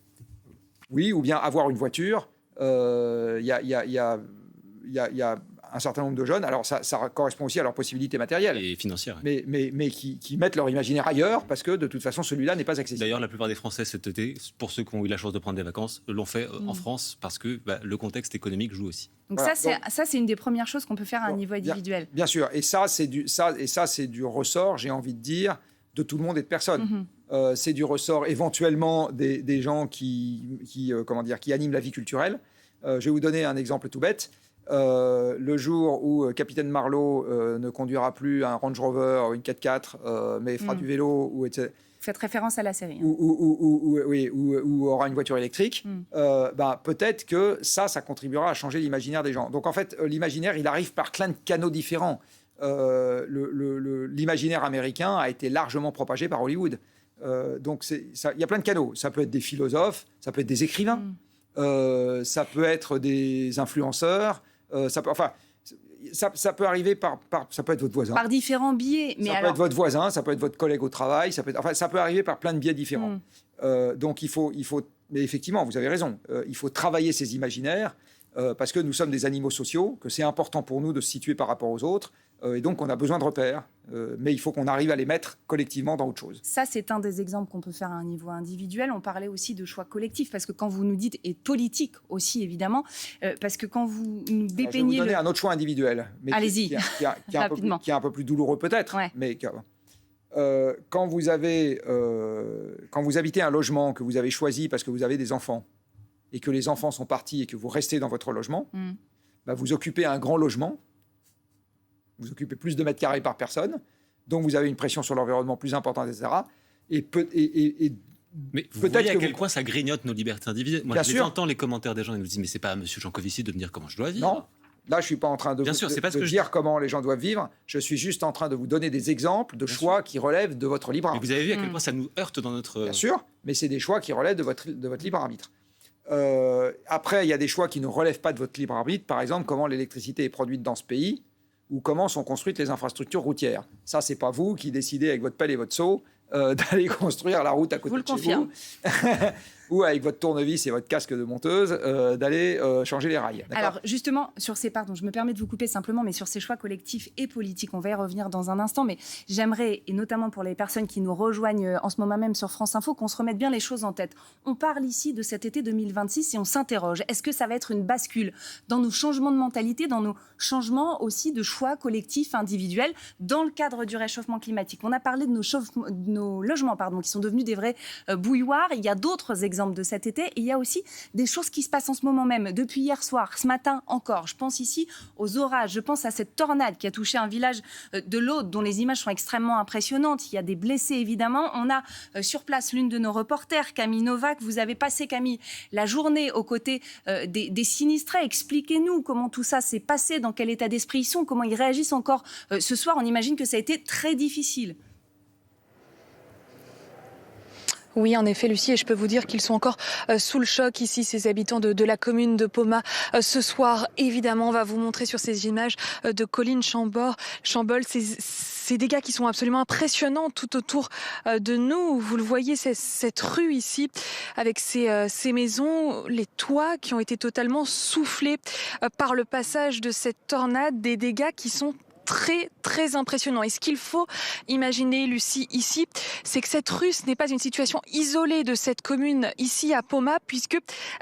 [SPEAKER 10] Oui, ou bien avoir une voiture. Il y a un certain nombre de jeunes, alors ça correspond aussi à leurs possibilités matérielles.
[SPEAKER 9] Et financières.
[SPEAKER 10] Mais qui mettent leur imaginaire ailleurs parce que de toute façon celui-là n'est pas accessible.
[SPEAKER 9] D'ailleurs, la plupart des Français cet été, pour ceux qui ont eu la chance de prendre des vacances, l'ont fait en France parce que le contexte économique joue aussi.
[SPEAKER 8] Donc voilà, ça c'est une des premières choses qu'on peut faire à un niveau individuel.
[SPEAKER 10] Bien sûr, et ça c'est du ressort, j'ai envie de dire, de tout le monde et de personne. C'est du ressort éventuellement des gens qui animent la vie culturelle. Je vais vous donner un exemple tout bête. Le jour où Capitaine Marlowe ne conduira plus un Range Rover ou une 4x4, mais fera du vélo, ou etc.
[SPEAKER 8] Faites référence à la série.
[SPEAKER 10] Ou aura une voiture électrique, peut-être que ça contribuera à changer l'imaginaire des gens. Donc en fait, l'imaginaire, il arrive par plein de canaux différents. L'imaginaire américain a été largement propagé par Hollywood. Donc il y a plein de canaux. Ça peut être des philosophes, ça peut être des écrivains, ça peut être des influenceurs, ça peut arriver ça peut être votre voisin.
[SPEAKER 8] Par différents biais.
[SPEAKER 10] Ça peut être votre voisin, ça peut être votre collègue au travail, ça peut arriver par plein de biais différents. Donc il faut, mais effectivement, vous avez raison, il faut travailler ces imaginaires parce que nous sommes des animaux sociaux, que c'est important pour nous de se situer par rapport aux autres, et donc on a besoin de repères, mais il faut qu'on arrive à les mettre collectivement dans autre chose.
[SPEAKER 8] Ça, c'est un des exemples qu'on peut faire à un niveau individuel. On parlait aussi de choix collectifs, parce que quand vous nous dites, et politique aussi évidemment, parce que quand vous nous dépeignez...
[SPEAKER 10] Je vais vous donner un autre choix individuel, mais
[SPEAKER 8] allez-y,
[SPEAKER 10] qui est un peu plus douloureux peut-être, mais quand vous habitez un logement que vous avez choisi parce que vous avez des enfants, et que les enfants sont partis et que vous restez dans votre logement, vous occupez un grand logement, vous occupez plus de mètres carrés par personne, donc vous avez une pression sur l'environnement plus importante, etc.
[SPEAKER 9] Mais vous voyez à quel point ça grignote nos libertés individuelles. Moi, j'entends les commentaires des gens, ils nous disent mais c'est pas à Monsieur Jancovici de me dire comment je dois vivre.
[SPEAKER 10] Non, là je suis pas en train de dire comment les gens doivent vivre. Je suis juste en train de vous donner des exemples de choix qui relèvent de votre libre arbitre.
[SPEAKER 9] Mais vous avez vu à quel point ça nous heurte dans notre...
[SPEAKER 10] Bien sûr, mais c'est des choix qui relèvent de votre libre arbitre. Après, il y a des choix qui ne relèvent pas de votre libre arbitre. Par exemple, comment l'électricité est produite dans ce pays ou comment sont construites les infrastructures routières. Ça, c'est pas vous qui décidez avec votre pelle et votre seau d'aller construire la route à côté de chez vous. Ou avec votre tournevis et votre casque de monteuse, d'aller changer les rails.
[SPEAKER 8] Alors justement, sur ces, pardon, je me permets de vous couper simplement, mais sur ces choix collectifs et politiques, on va y revenir dans un instant, mais j'aimerais, et notamment pour les personnes qui nous rejoignent en ce moment même sur France Info, qu'on se remette bien les choses en tête. On parle ici de cet été 2026 et on s'interroge, est-ce que ça va être une bascule dans nos changements de mentalité, dans nos changements aussi de choix collectifs, individuels, dans le cadre du réchauffement climatique? On a parlé de nos logements qui sont devenus des vrais bouilloires. Il y a d'autres exemples de cet été. Et il y a aussi des choses qui se passent en ce moment même. Depuis hier soir, ce matin encore, je pense ici aux orages, je pense à cette tornade qui a touché un village de l'Aude, dont les images sont extrêmement impressionnantes. Il y a des blessés, évidemment. On a sur place l'une de nos reporters, Camille Novak. Vous avez passé, Camille, la journée aux côtés des sinistrés. Expliquez-nous comment tout ça s'est passé, dans quel état d'esprit ils sont, comment ils réagissent encore ce soir. On imagine que ça a été très difficile.
[SPEAKER 13] Oui, en effet, Lucie, et je peux vous dire qu'ils sont encore sous le choc ici, ces habitants de la commune de Poma. Ce soir, évidemment, on va vous montrer sur ces images de Colline Chambol ces dégâts qui sont absolument impressionnants tout autour de nous. Vous le voyez, cette rue ici, avec ces maisons, les toits qui ont été totalement soufflés par le passage de cette tornade, des dégâts qui sont très, très impressionnant. Et ce qu'il faut imaginer, Lucie, ici, c'est que cette rue, ce n'est pas une situation isolée de cette commune ici à Poma, puisque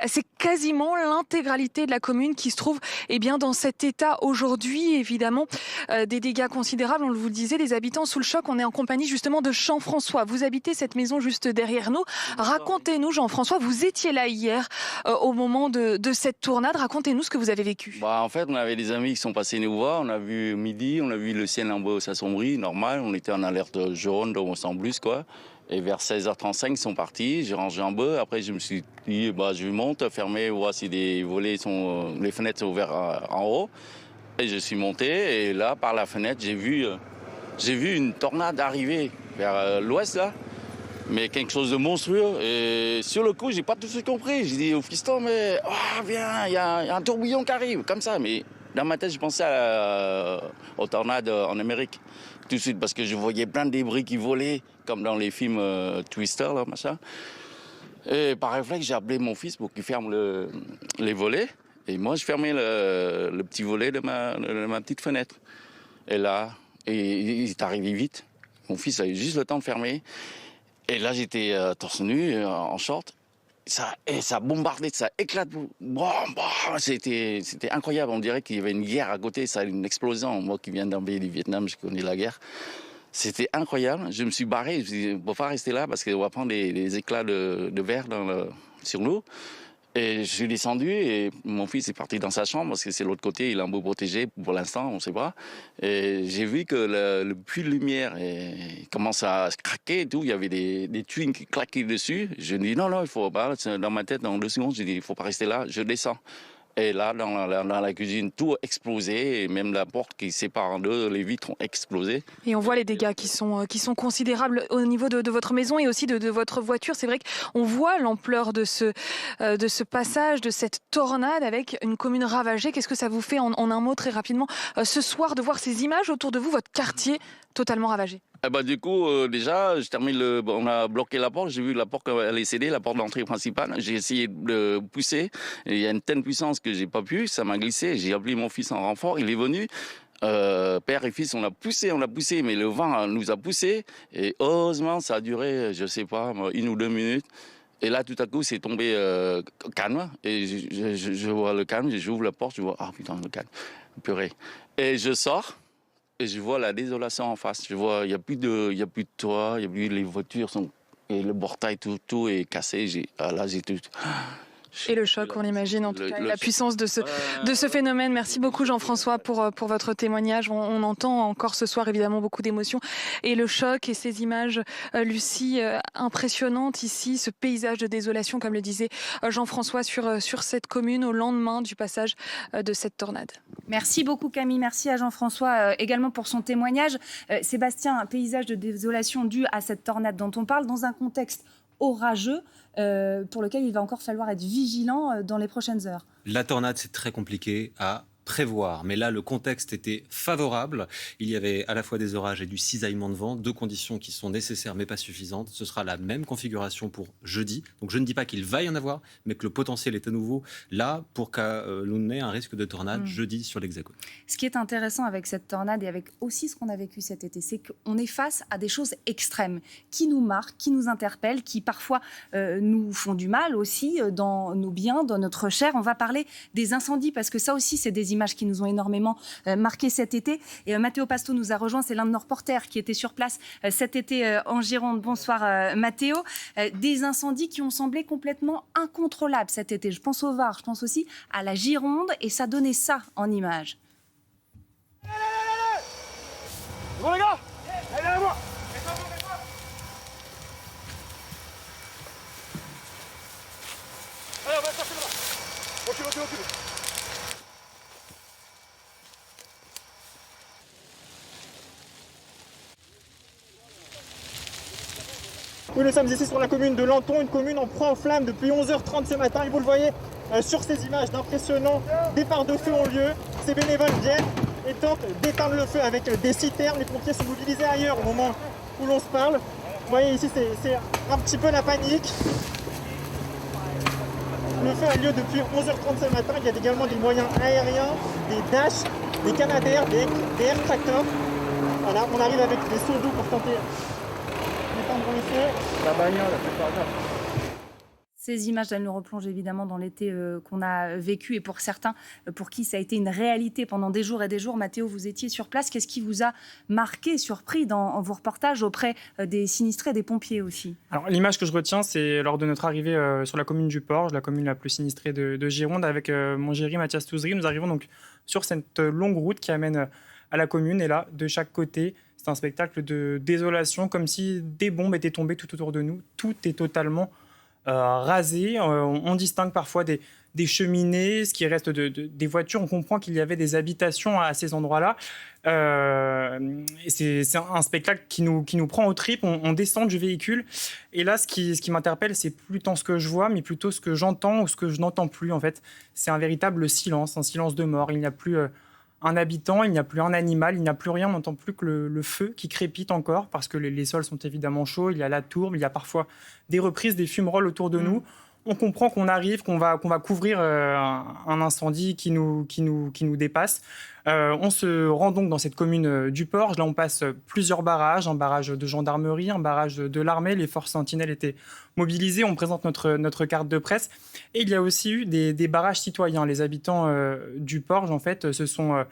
[SPEAKER 13] c'est quasiment l'intégralité de la commune qui se trouve dans cet état aujourd'hui, évidemment, des dégâts considérables. On vous le disait, les habitants sous le choc. On est en compagnie justement de Jean-François. Vous habitez cette maison juste derrière nous. Racontez-nous, Jean-François, vous étiez là hier au moment de cette tornade. Racontez-nous ce que vous avez vécu.
[SPEAKER 21] En fait, on avait des amis qui sont passés nous voir. On a vu midi, on a vu le ciel en bas s'assombrir, normal. On était en alerte jaune, donc on s'en bluse, quoi. Et vers 16h35, ils sont partis. J'ai rangé en bas. Après, je me suis dit, je monte, fermer, voir si les volets sont, les fenêtres sont ouvertes en haut. Et je suis monté. Et là, par la fenêtre, j'ai vu une tornade arriver vers l'ouest, là. Mais quelque chose de monstrueux. Et sur le coup, j'ai pas tout de suite compris. J'ai dit au fiston, mais viens, il y a un tourbillon qui arrive, comme ça. Mais dans ma tête, je pensais aux tornades en Amérique. Tout de suite, parce que je voyais plein de débris qui volaient, comme dans les films Twister, là, machin. Et par réflexe, j'ai appelé mon fils pour qu'il ferme les volets. Et moi, je fermais le petit volet de ma petite fenêtre. Et là, il est arrivé vite. Mon fils a eu juste le temps de fermer. Et là, j'étais torse nu, en short. Ça bombardait, ça éclate. C'était incroyable. On dirait qu'il y avait une guerre à côté. Ça a une explosion. Moi qui viens d'un pays du Vietnam, je connais la guerre. C'était incroyable. Je me suis barré. Je me suis dit, on ne peut pas rester là parce qu'on va prendre des éclats de verre sur nous. Et je suis descendu et mon fils est parti dans sa chambre parce que c'est l'autre côté, il est un peu protégé pour l'instant, on ne sait pas. Et j'ai vu que le puits de lumière commence à se craquer et tout. Il y avait des tuyaux qui claquaient dessus. Je me dis non, il faut pas. Dans ma tête, dans 2 secondes, j'ai dit il ne faut pas rester là, je descends. Et là, dans la cuisine, tout a explosé. Et même la porte qui sépare en deux, les vitres ont explosé.
[SPEAKER 13] Et on voit les dégâts qui sont considérables au niveau de votre maison et aussi de votre voiture. C'est vrai qu'on voit l'ampleur de ce passage, de cette tornade avec une commune ravagée. Qu'est-ce que ça vous fait en un mot très rapidement ce soir de voir ces images autour de vous, votre quartier totalement ravagé?
[SPEAKER 21] Du coup, déjà, je termine on a bloqué la porte. J'ai vu la porte elle est cédée, la porte d'entrée principale. J'ai essayé de pousser. Et il y a une telle puissance que j'ai pas pu. Ça m'a glissé. J'ai appelé mon fils en renfort. Il est venu. Père et fils, on a poussé, mais le vent nous a poussé. Et heureusement, ça a duré, je sais pas, 1 ou 2 minutes. Et là, tout à coup, c'est tombé calme. Et je vois le calme. J'ouvre la porte. Je vois, putain, le calme. Purée. Et je sors. Et je vois la désolation en face. Je vois, il n'y a plus de toit, les voitures sont, et le portail, tout est cassé. Là, j'ai
[SPEAKER 13] Et le choc, on imagine en tout cas, la puissance de ce phénomène. Merci beaucoup Jean-François pour votre témoignage. On entend encore ce soir évidemment beaucoup d'émotions. Et le choc et ces images, Lucie, impressionnantes ici, ce paysage de désolation, comme le disait Jean-François, sur cette commune au lendemain du passage de cette tornade.
[SPEAKER 8] Merci beaucoup Camille, merci à Jean-François également pour son témoignage. Sébastien, un paysage de désolation dû à cette tornade dont on parle dans un contexte orageux pour lequel il va encore falloir être vigilant dans les prochaines heures.
[SPEAKER 9] La tornade, c'est très compliqué à prévoir, mais là le contexte était favorable. Il y avait à la fois des orages et du cisaillement de vent, deux conditions qui sont nécessaires mais pas suffisantes. Ce sera la même configuration pour jeudi, donc je ne dis pas qu'il va y en avoir, mais que le potentiel est à nouveau là pour l'on ait un risque de tornade jeudi sur l'Hexagone.
[SPEAKER 8] Ce qui est intéressant avec cette tornade et avec aussi ce qu'on a vécu cet été, c'est qu'on est face à des choses extrêmes qui nous marquent, qui nous interpellent, qui parfois nous font du mal aussi dans nos biens, dans notre chair. On va parler des incendies parce que ça aussi c'est des images qui nous ont énormément marqué cet été. Et Matteo Pasto nous a rejoint, c'est l'un de nos reporters qui était sur place cet été en Gironde. Bonsoir Matteo. Des incendies qui ont semblé complètement incontrôlables cet été. Je pense au Var, je pense aussi à la Gironde et ça donnait ça en images.
[SPEAKER 2] Bon les gars, allez à moi. Allez, on va chercher là-bas. Recule.
[SPEAKER 22] Oui, nous sommes ici sur la commune de Lanton, une commune en proie aux flammes depuis 11h30 ce matin. Et vous le voyez sur ces images d'impressionnants départs de feu ont lieu. Ces bénévoles viennent et tentent d'éteindre le feu avec des citernes. Les pompiers sont mobilisés ailleurs au moment où l'on se parle. Vous voyez ici, c'est un petit peu la panique. Le feu a lieu depuis 11h30 ce matin. Il y a également des moyens aériens, des Dash, des Canadair, des Air Tractor. Voilà, on arrive avec des seaux d'eau pour tenter d'éteindre le feu. La bagnole, c'est pas grave.
[SPEAKER 8] Ces images, elles nous replongent évidemment dans l'été qu'on a vécu et pour certains, pour qui ça a été une réalité pendant des jours et des jours. Matteo, vous étiez sur place. Qu'est-ce qui vous a marqué, surpris dans vos reportages auprès des sinistrés, des pompiers aussi?
[SPEAKER 23] Alors, l'image que je retiens, c'est lors de notre arrivée sur la commune du Porge, la commune la plus sinistrée de Gironde, avec mon géri Mathias Touzry. Nous arrivons donc sur cette longue route qui amène à la commune. Et là, de chaque côté, c'est un spectacle de désolation, comme si des bombes étaient tombées tout autour de nous. Tout est totalement rasé. On distingue parfois des cheminées, ce qui reste des voitures. On comprend qu'il y avait des habitations à ces endroits-là. C'est un spectacle qui nous prend aux tripes. On descend du véhicule. Et là, ce qui m'interpelle, c'est plus tant ce que je vois, mais plutôt ce que j'entends ou ce que je n'entends plus. En fait, c'est un véritable silence, un silence de mort. Il n'y a plus un habitant, il n'y a plus un animal, il n'y a plus rien. On n'entend plus que le feu qui crépite encore parce que les sols sont évidemment chauds. Il y a la tourbe, il y a parfois des reprises, des fumerolles autour de nous. On comprend qu'on arrive, qu'on va couvrir un incendie qui nous dépasse. On se rend donc dans cette commune du Porge. Là, on passe plusieurs barrages, un barrage de gendarmerie, un barrage de l'armée. Les forces sentinelles étaient mobilisées. On présente notre carte de presse. Et il y a aussi eu des barrages citoyens. Les habitants du Porge, en fait, se sont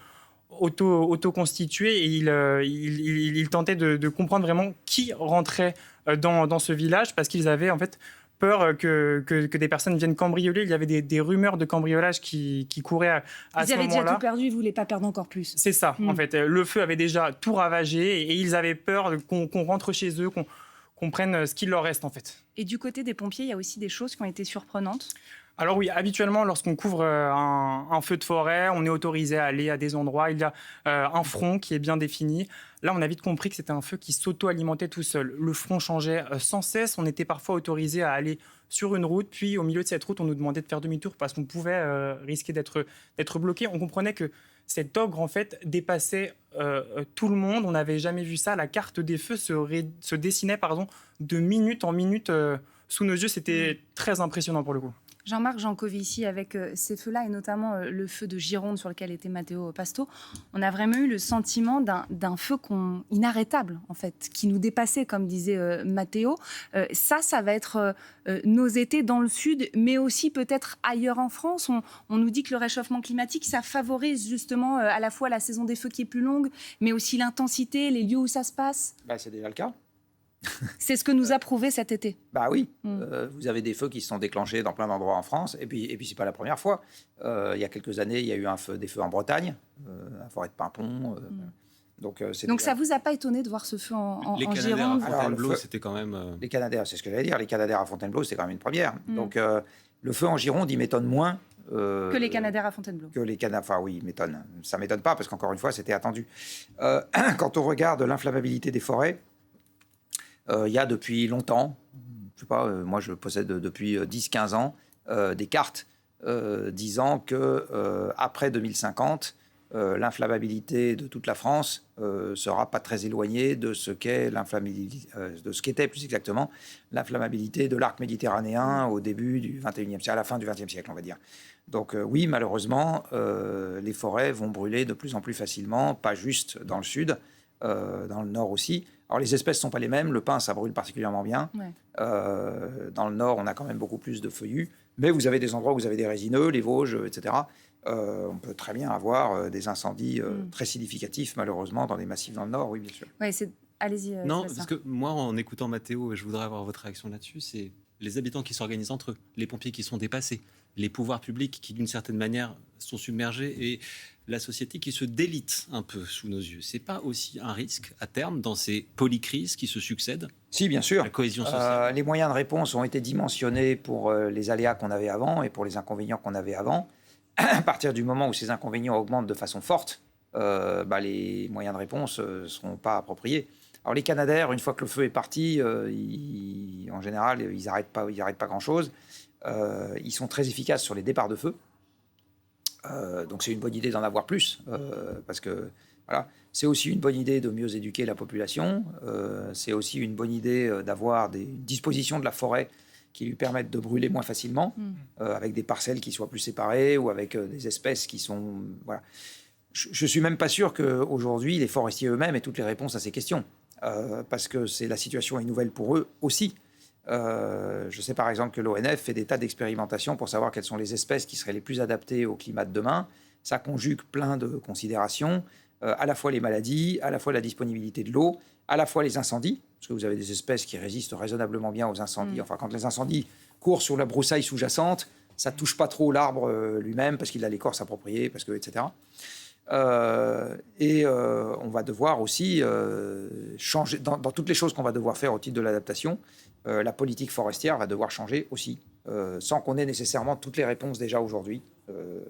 [SPEAKER 23] auto-constitués et ils tentaient de comprendre vraiment qui rentrait dans ce village parce qu'ils avaient, en fait, peur que des personnes viennent cambrioler. Il y avait des rumeurs de cambriolage qui couraient à ce moment-là.
[SPEAKER 8] Ils avaient déjà tout perdu, ils ne voulaient pas perdre encore plus.
[SPEAKER 23] C'est ça, en fait. Le feu avait déjà tout ravagé et ils avaient peur qu'on rentre chez eux, qu'on prenne ce qu'il leur reste, en fait.
[SPEAKER 8] Et du côté des pompiers, il y a aussi des choses qui ont été surprenantes.
[SPEAKER 23] Alors oui, habituellement, lorsqu'on couvre un feu de forêt, on est autorisé à aller à des endroits. Il y a un front qui est bien défini. Là, on a vite compris que c'était un feu qui s'auto-alimentait tout seul. Le front changeait sans cesse. On était parfois autorisé à aller sur une route. Puis, au milieu de cette route, on nous demandait de faire demi-tour parce qu'on pouvait risquer d'être bloqué. On comprenait que cet ogre, en fait, dépassait tout le monde. On n'avait jamais vu ça. La carte des feux se dessinait de minute en minute sous nos yeux. C'était très impressionnant pour le coup.
[SPEAKER 8] Jean-Marc Jancovici, avec ces feux-là, et notamment le feu de Gironde sur lequel était Matteo Pasto, on a vraiment eu le sentiment d'un feu inarrêtable, en fait, qui nous dépassait, comme disait Matteo. Ça va être nos étés dans le sud, mais aussi peut-être ailleurs en France. On nous dit que le réchauffement climatique, ça favorise justement à la fois la saison des feux qui est plus longue, mais aussi l'intensité, les lieux où ça se passe.
[SPEAKER 10] C'est déjà le cas.
[SPEAKER 8] C'est ce que nous a prouvé cet été.
[SPEAKER 10] Bah oui, vous avez des feux qui se sont déclenchés dans plein d'endroits en France, et puis c'est pas la première fois. Il y a quelques années, il y a eu des feux en Bretagne, à Forêt de Pimpon. Donc
[SPEAKER 8] ça vous a pas étonné de voir ce feu en
[SPEAKER 9] Les
[SPEAKER 8] Gironde?
[SPEAKER 9] Canadaires à Fontainebleau, c'était quand même...
[SPEAKER 10] Les Canadaires, c'est ce que j'allais dire. Les Canadaires à Fontainebleau, c'est quand même une première. Donc le feu en Gironde, il m'étonne moins.
[SPEAKER 8] Que les Canadaires à Fontainebleau.
[SPEAKER 10] Que les Canadaires, enfin oui, il m'étonne. Ça m'étonne pas, parce qu'encore une fois, c'était attendu. Quand on regarde l'inflammabilité des forêts, il y a depuis longtemps, je sais pas, moi je possède depuis 10-15 ans des cartes disant que après 2050, l'inflammabilité de toute la France sera pas très éloignée de ce qu'est de ce qu'était plus exactement l'inflammabilité de l'arc méditerranéen au début du 21e siècle, à la fin du 20e siècle, on va dire. Donc oui, malheureusement, les forêts vont brûler de plus en plus facilement, pas juste dans le sud, dans le nord aussi. Alors les espèces ne sont pas les mêmes, le pin ça brûle particulièrement bien. Ouais. Dans le nord on a quand même beaucoup plus de feuillus, mais vous avez des endroits où vous avez des résineux, les Vosges, etc. On peut très bien avoir des incendies très significatifs malheureusement dans les massifs dans le nord, oui bien sûr.
[SPEAKER 8] Ouais, allez-y.
[SPEAKER 9] Non, parce que moi en écoutant Mathéo, je voudrais avoir votre réaction là-dessus, c'est les habitants qui s'organisent entre eux, les pompiers qui sont dépassés, les pouvoirs publics qui d'une certaine manière sont submergés et la société qui se délite un peu sous nos yeux. C'est pas aussi un risque à terme dans ces polycrises qui se succèdent?
[SPEAKER 10] Si, bien sûr.
[SPEAKER 9] La cohésion sociale.
[SPEAKER 10] Les moyens de réponse ont été dimensionnés pour les aléas qu'on avait avant et pour les inconvénients qu'on avait avant. À partir du moment où ces inconvénients augmentent de façon forte, les moyens de réponse ne seront pas appropriés. Alors les Canadaires, une fois que le feu est parti, en général, ils n'arrêtent pas grand-chose. Ils sont très efficaces sur les départs de feu. Donc c'est une bonne idée d'en avoir plus, parce que voilà, c'est aussi une bonne idée de mieux éduquer la population. C'est aussi une bonne idée d'avoir des dispositions de la forêt qui lui permettent de brûler moins facilement, avec des parcelles qui soient plus séparées ou avec des espèces qui sont... Voilà. Je suis même pas sûr qu'aujourd'hui, les forestiers eux-mêmes aient toutes les réponses à ces questions, parce que la situation est nouvelle pour eux aussi. Je sais par exemple que l'ONF fait des tas d'expérimentations pour savoir quelles sont les espèces qui seraient les plus adaptées au climat de demain. Ça conjugue plein de considérations, à la fois les maladies, à la fois la disponibilité de l'eau, à la fois les incendies, parce que vous avez des espèces qui résistent raisonnablement bien aux incendies. Enfin, quand les incendies courent sur la broussaille sous-jacente, ça touche pas trop l'arbre lui-même, parce qu'il a l'écorce appropriée, parce que, etc. On va devoir aussi changer, dans toutes les choses qu'on va devoir faire au titre de l'adaptation, la politique forestière va devoir changer aussi, sans qu'on ait nécessairement toutes les réponses déjà aujourd'hui,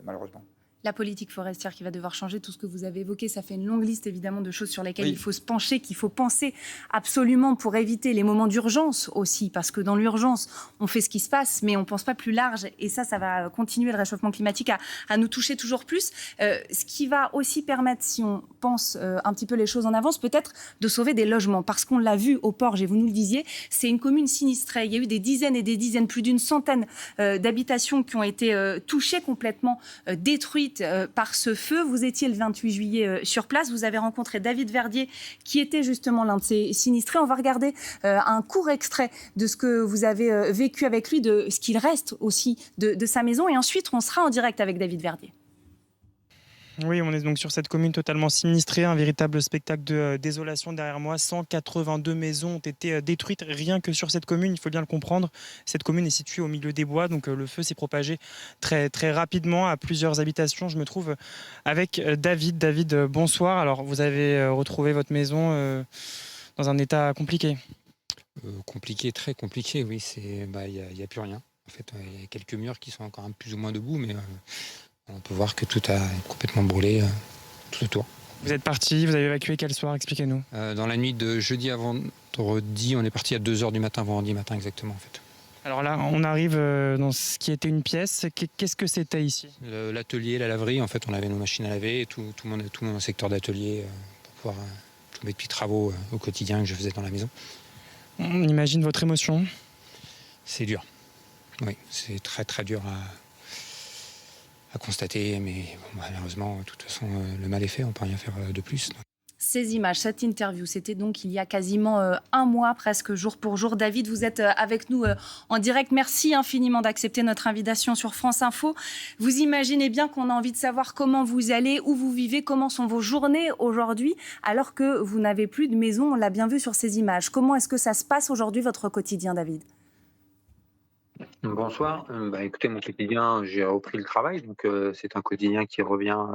[SPEAKER 10] malheureusement.
[SPEAKER 8] La politique forestière qui va devoir changer, tout ce que vous avez évoqué, ça fait une longue liste évidemment de choses sur lesquelles il faut se pencher, qu'il faut penser absolument pour éviter les moments d'urgence aussi, parce que dans l'urgence, on fait ce qui se passe, mais on ne pense pas plus large, et ça va continuer le réchauffement climatique à nous toucher toujours plus. Ce qui va aussi permettre, si on pense un petit peu les choses en avance, peut-être de sauver des logements, parce qu'on l'a vu au Porge, et vous nous le disiez, c'est une commune sinistrée. Il y a eu des dizaines et des dizaines, plus d'une centaine d'habitations qui ont été touchées complètement, détruites par ce feu. Vous étiez le 28 juillet sur place. Vous avez rencontré David Verdier, qui était justement l'un de ces sinistrés. On va regarder un court extrait de ce que vous avez vécu avec lui, de ce qu'il reste aussi de sa maison. Et ensuite, on sera en direct avec David Verdier.
[SPEAKER 23] Oui, on est donc sur cette commune totalement sinistrée, un véritable spectacle de désolation derrière moi. 182 maisons ont été détruites rien que sur cette commune, il faut bien le comprendre. Cette commune est située au milieu des bois, donc le feu s'est propagé très, très rapidement à plusieurs habitations. Je me trouve avec David. David, bonsoir. Alors, vous avez retrouvé votre maison dans un état compliqué.
[SPEAKER 3] Compliqué, très compliqué, oui. Il n'y a plus rien. En fait, il y a quelques murs qui sont encore plus ou moins debout, mais... on peut voir que tout a complètement brûlé tout autour.
[SPEAKER 23] Vous êtes parti, vous avez évacué quel soir? Expliquez-nous.
[SPEAKER 3] Dans la nuit de jeudi à vendredi, on est parti à 2h du matin, vendredi matin exactement en fait.
[SPEAKER 23] Alors là, on arrive dans ce qui était une pièce. Qu'est-ce que c'était ici?
[SPEAKER 3] L'atelier, la laverie, en fait, on avait nos machines à laver, tout mon secteur d'atelier pour pouvoir tous mes petits travaux au quotidien que je faisais dans la maison.
[SPEAKER 23] On imagine votre émotion?
[SPEAKER 3] C'est dur. Oui, c'est très très dur à constater, mais malheureusement, de toute façon, le mal est fait, on ne peut rien faire de plus.
[SPEAKER 8] ces images, cette interview, c'était donc il y a quasiment un mois, presque jour pour jour. David, vous êtes avec nous en direct. Merci infiniment d'accepter notre invitation sur France Info. Vous imaginez bien qu'on a envie de savoir comment vous allez, où vous vivez, comment sont vos journées aujourd'hui, alors que vous n'avez plus de maison, on l'a bien vu sur ces images. Comment est-ce que ça se passe aujourd'hui, votre quotidien, David ?
[SPEAKER 3] Bonsoir. Écoutez, mon quotidien, j'ai repris le travail, donc c'est un quotidien qui revient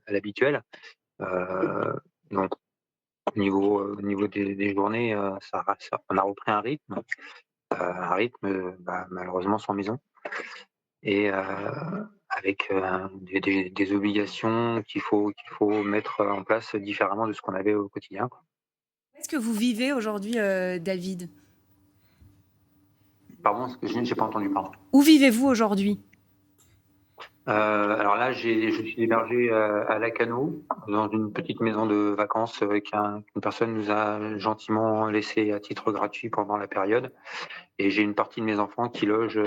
[SPEAKER 3] à l'habituel. Donc, au niveau des journées, on a repris un rythme malheureusement sans maison, et avec des obligations qu'il faut mettre en place différemment de ce qu'on avait au quotidien.
[SPEAKER 8] Est-ce que vous vivez aujourd'hui, David ?
[SPEAKER 3] Pardon, je n'ai pas entendu, pardon.
[SPEAKER 8] Où vivez-vous aujourd'hui ?
[SPEAKER 3] Alors là, je suis hébergé à Lacanau, dans une petite maison de vacances qu'une personne nous a gentiment laissé à titre gratuit pendant la période. Et j'ai une partie de mes enfants qui logent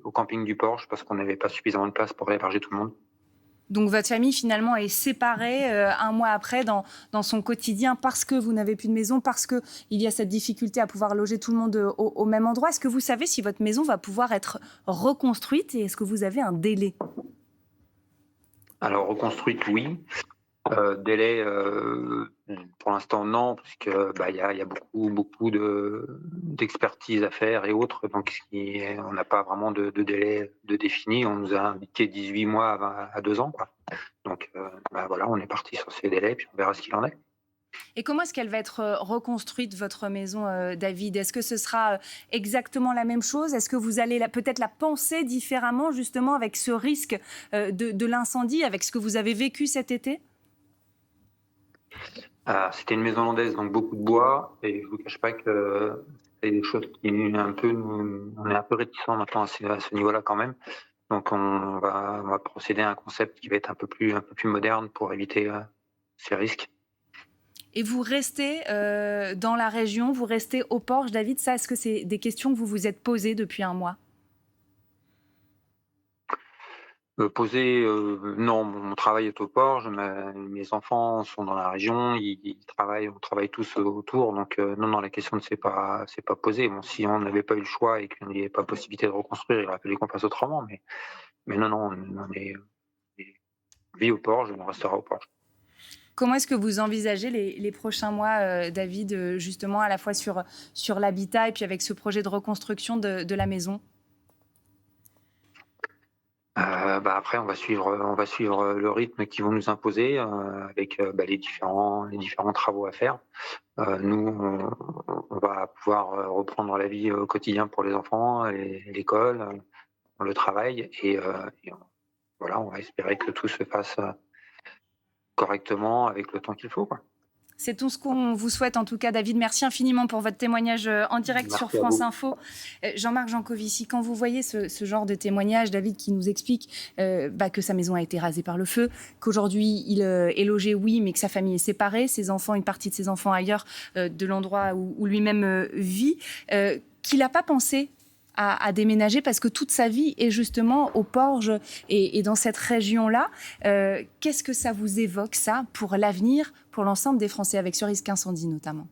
[SPEAKER 3] au camping du Porche parce qu'on n'avait pas suffisamment de place pour héberger tout le monde.
[SPEAKER 8] Donc votre famille finalement est séparée un mois après dans son quotidien parce que vous n'avez plus de maison, parce qu'il y a cette difficulté à pouvoir loger tout le monde au même endroit. Est-ce que vous savez si votre maison va pouvoir être reconstruite et est-ce que vous avez un délai ?
[SPEAKER 3] Alors reconstruite, oui. Délai, pour l'instant non, parce que y a beaucoup d'expertise à faire et autres, donc on n'a pas vraiment de délai de défini. On nous a indiqué 18 mois à 2 ans, quoi. Donc voilà, on est parti sur ces délais, puis on verra ce qu'il en est.
[SPEAKER 8] Et comment est-ce qu'elle va être reconstruite, votre maison, David ? Est-ce que ce sera exactement la même chose ? Est-ce que vous allez peut-être la penser différemment, justement, avec ce risque de l'incendie, avec ce que vous avez vécu cet été ?
[SPEAKER 3] C'était une maison hollandaise, donc beaucoup de bois, et je ne vous cache pas que c'est des choses qui on est un peu réticents maintenant à ce niveau-là quand même. Donc on va procéder à un concept qui va être un peu plus moderne pour éviter ces risques.
[SPEAKER 8] Et vous restez dans la région, vous restez au Porche, David. Ça, est-ce que c'est des questions que vous vous êtes posées depuis un mois ?
[SPEAKER 3] Non, mon travail est au Porche, mes enfants sont dans la région, on travaille tous autour, donc non, la question ne s'est pas posée. Bon, si on n'avait pas eu le choix et qu'il n'y avait pas possibilité de reconstruire, il aurait fallu qu'on fasse autrement, mais non, on est vie au Porche, on restera au Porche.
[SPEAKER 8] Comment est-ce que vous envisagez les prochains mois, David, justement, à la fois sur l'habitat et puis avec ce projet de reconstruction de la maison ?
[SPEAKER 3] Après, on va suivre le rythme qu'ils vont nous imposer avec les différents travaux à faire. Nous, on va pouvoir reprendre la vie au quotidien pour les enfants, l'école, le travail, et voilà, on va espérer que tout se fasse correctement avec le temps qu'il faut, quoi.
[SPEAKER 8] C'est tout ce qu'on vous souhaite, en tout cas, David. Merci infiniment pour votre témoignage en direct sur France Info. Jean-Marc Jancovici, quand vous voyez ce genre de témoignage, David qui nous explique que sa maison a été rasée par le feu, qu'aujourd'hui il est logé, oui, mais que sa famille est séparée, une partie de ses enfants ailleurs de l'endroit où lui-même vit, qu'il n'a pas pensé à déménager parce que toute sa vie est justement au Porche et dans cette région-là. Qu'est-ce que ça vous évoque, ça, pour l'avenir, pour l'ensemble des Français, avec ce risque incendie notamment ?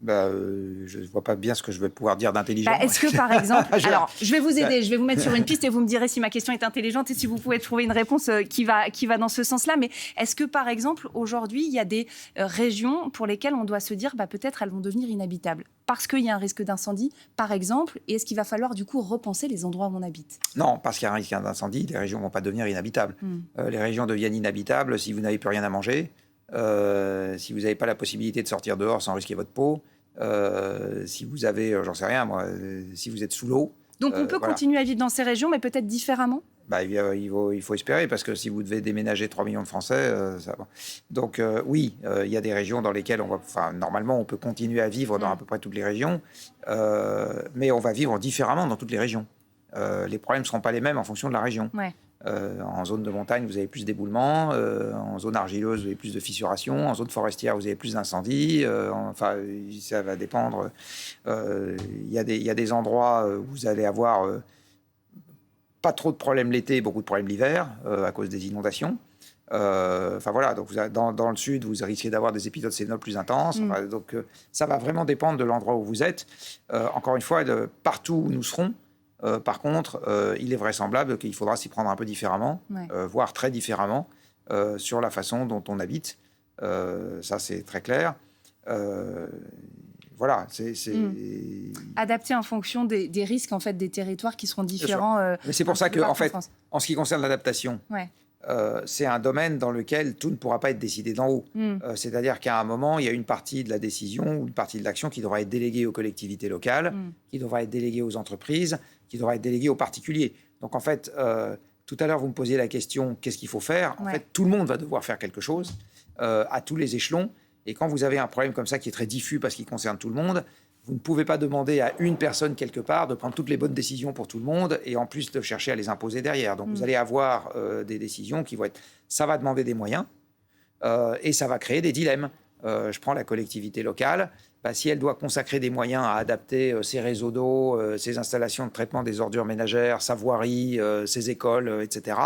[SPEAKER 10] Je ne vois pas bien ce que je vais pouvoir dire d'intelligent.
[SPEAKER 8] Est-ce que, par exemple... Alors, je vais vous aider, je vais vous mettre sur une piste et vous me direz si ma question est intelligente et si vous pouvez trouver une réponse qui va dans ce sens-là. Mais est-ce que, par exemple, aujourd'hui, il y a des régions pour lesquelles on doit se dire peut-être elles vont devenir inhabitables parce qu'il y a un risque d'incendie, par exemple, et est-ce qu'il va falloir, du coup, repenser les endroits où on habite ?
[SPEAKER 10] Non, parce qu'il y a un risque d'incendie, les régions ne vont pas devenir inhabitables. Les régions deviennent inhabitables si vous n'avez plus rien à manger, si vous n'avez pas la possibilité de sortir dehors sans risquer votre peau, si vous avez, j'en sais rien moi, si vous êtes sous l'eau.
[SPEAKER 8] Donc on peut continuer à vivre dans ces régions, mais peut-être différemment ?
[SPEAKER 10] Il faut espérer, parce que si vous devez déménager 3 millions de Français, ça va. Donc oui, il y a des régions dans lesquelles normalement on peut continuer à vivre dans à peu près toutes les régions, mais on va vivre différemment dans toutes les régions. Les problèmes ne seront pas les mêmes en fonction de la région.
[SPEAKER 8] Ouais.
[SPEAKER 10] En zone de montagne, vous avez plus d'éboulements. En zone argileuse, vous avez plus de fissuration. En zone forestière, vous avez plus d'incendies. Ça va dépendre. Il y a des endroits où vous allez avoir pas trop de problèmes l'été, beaucoup de problèmes l'hiver à cause des inondations. Enfin voilà, donc dans le sud, vous risquez d'avoir des épisodes sénols plus intenses. Enfin, donc ça va vraiment dépendre de l'endroit où vous êtes. Encore une fois, partout où nous serons, par contre, il est vraisemblable qu'il faudra s'y prendre un peu différemment, voire très différemment, sur la façon dont on habite. Ça, c'est très clair. Voilà, c'est
[SPEAKER 8] adapté en fonction des risques en fait des territoires qui seront différents.
[SPEAKER 10] Mais c'est pour ça que en fait, en ce qui concerne l'adaptation, c'est un domaine dans lequel tout ne pourra pas être décidé d'en haut. C'est-à-dire qu'à un moment, il y a une partie de la décision ou une partie de l'action qui devra être déléguée aux collectivités locales, qui devra être déléguée aux entreprises, qui devra être déléguée aux particuliers. Donc en fait, tout à l'heure, vous me posiez la question, qu'est-ce qu'il faut faire ? En fait, tout le monde va devoir faire quelque chose à tous les échelons. Et quand vous avez un problème comme ça qui est très diffus parce qu'il concerne tout le monde, vous ne pouvez pas demander à une personne quelque part de prendre toutes les bonnes décisions pour tout le monde et en plus de chercher à les imposer derrière. Donc vous allez avoir des décisions qui vont être... Ça va demander des moyens et ça va créer des dilemmes. Je prends la collectivité locale. Si elle doit consacrer des moyens à adapter ses réseaux d'eau, ses installations de traitement des ordures ménagères, sa voirie, ses écoles, etc.,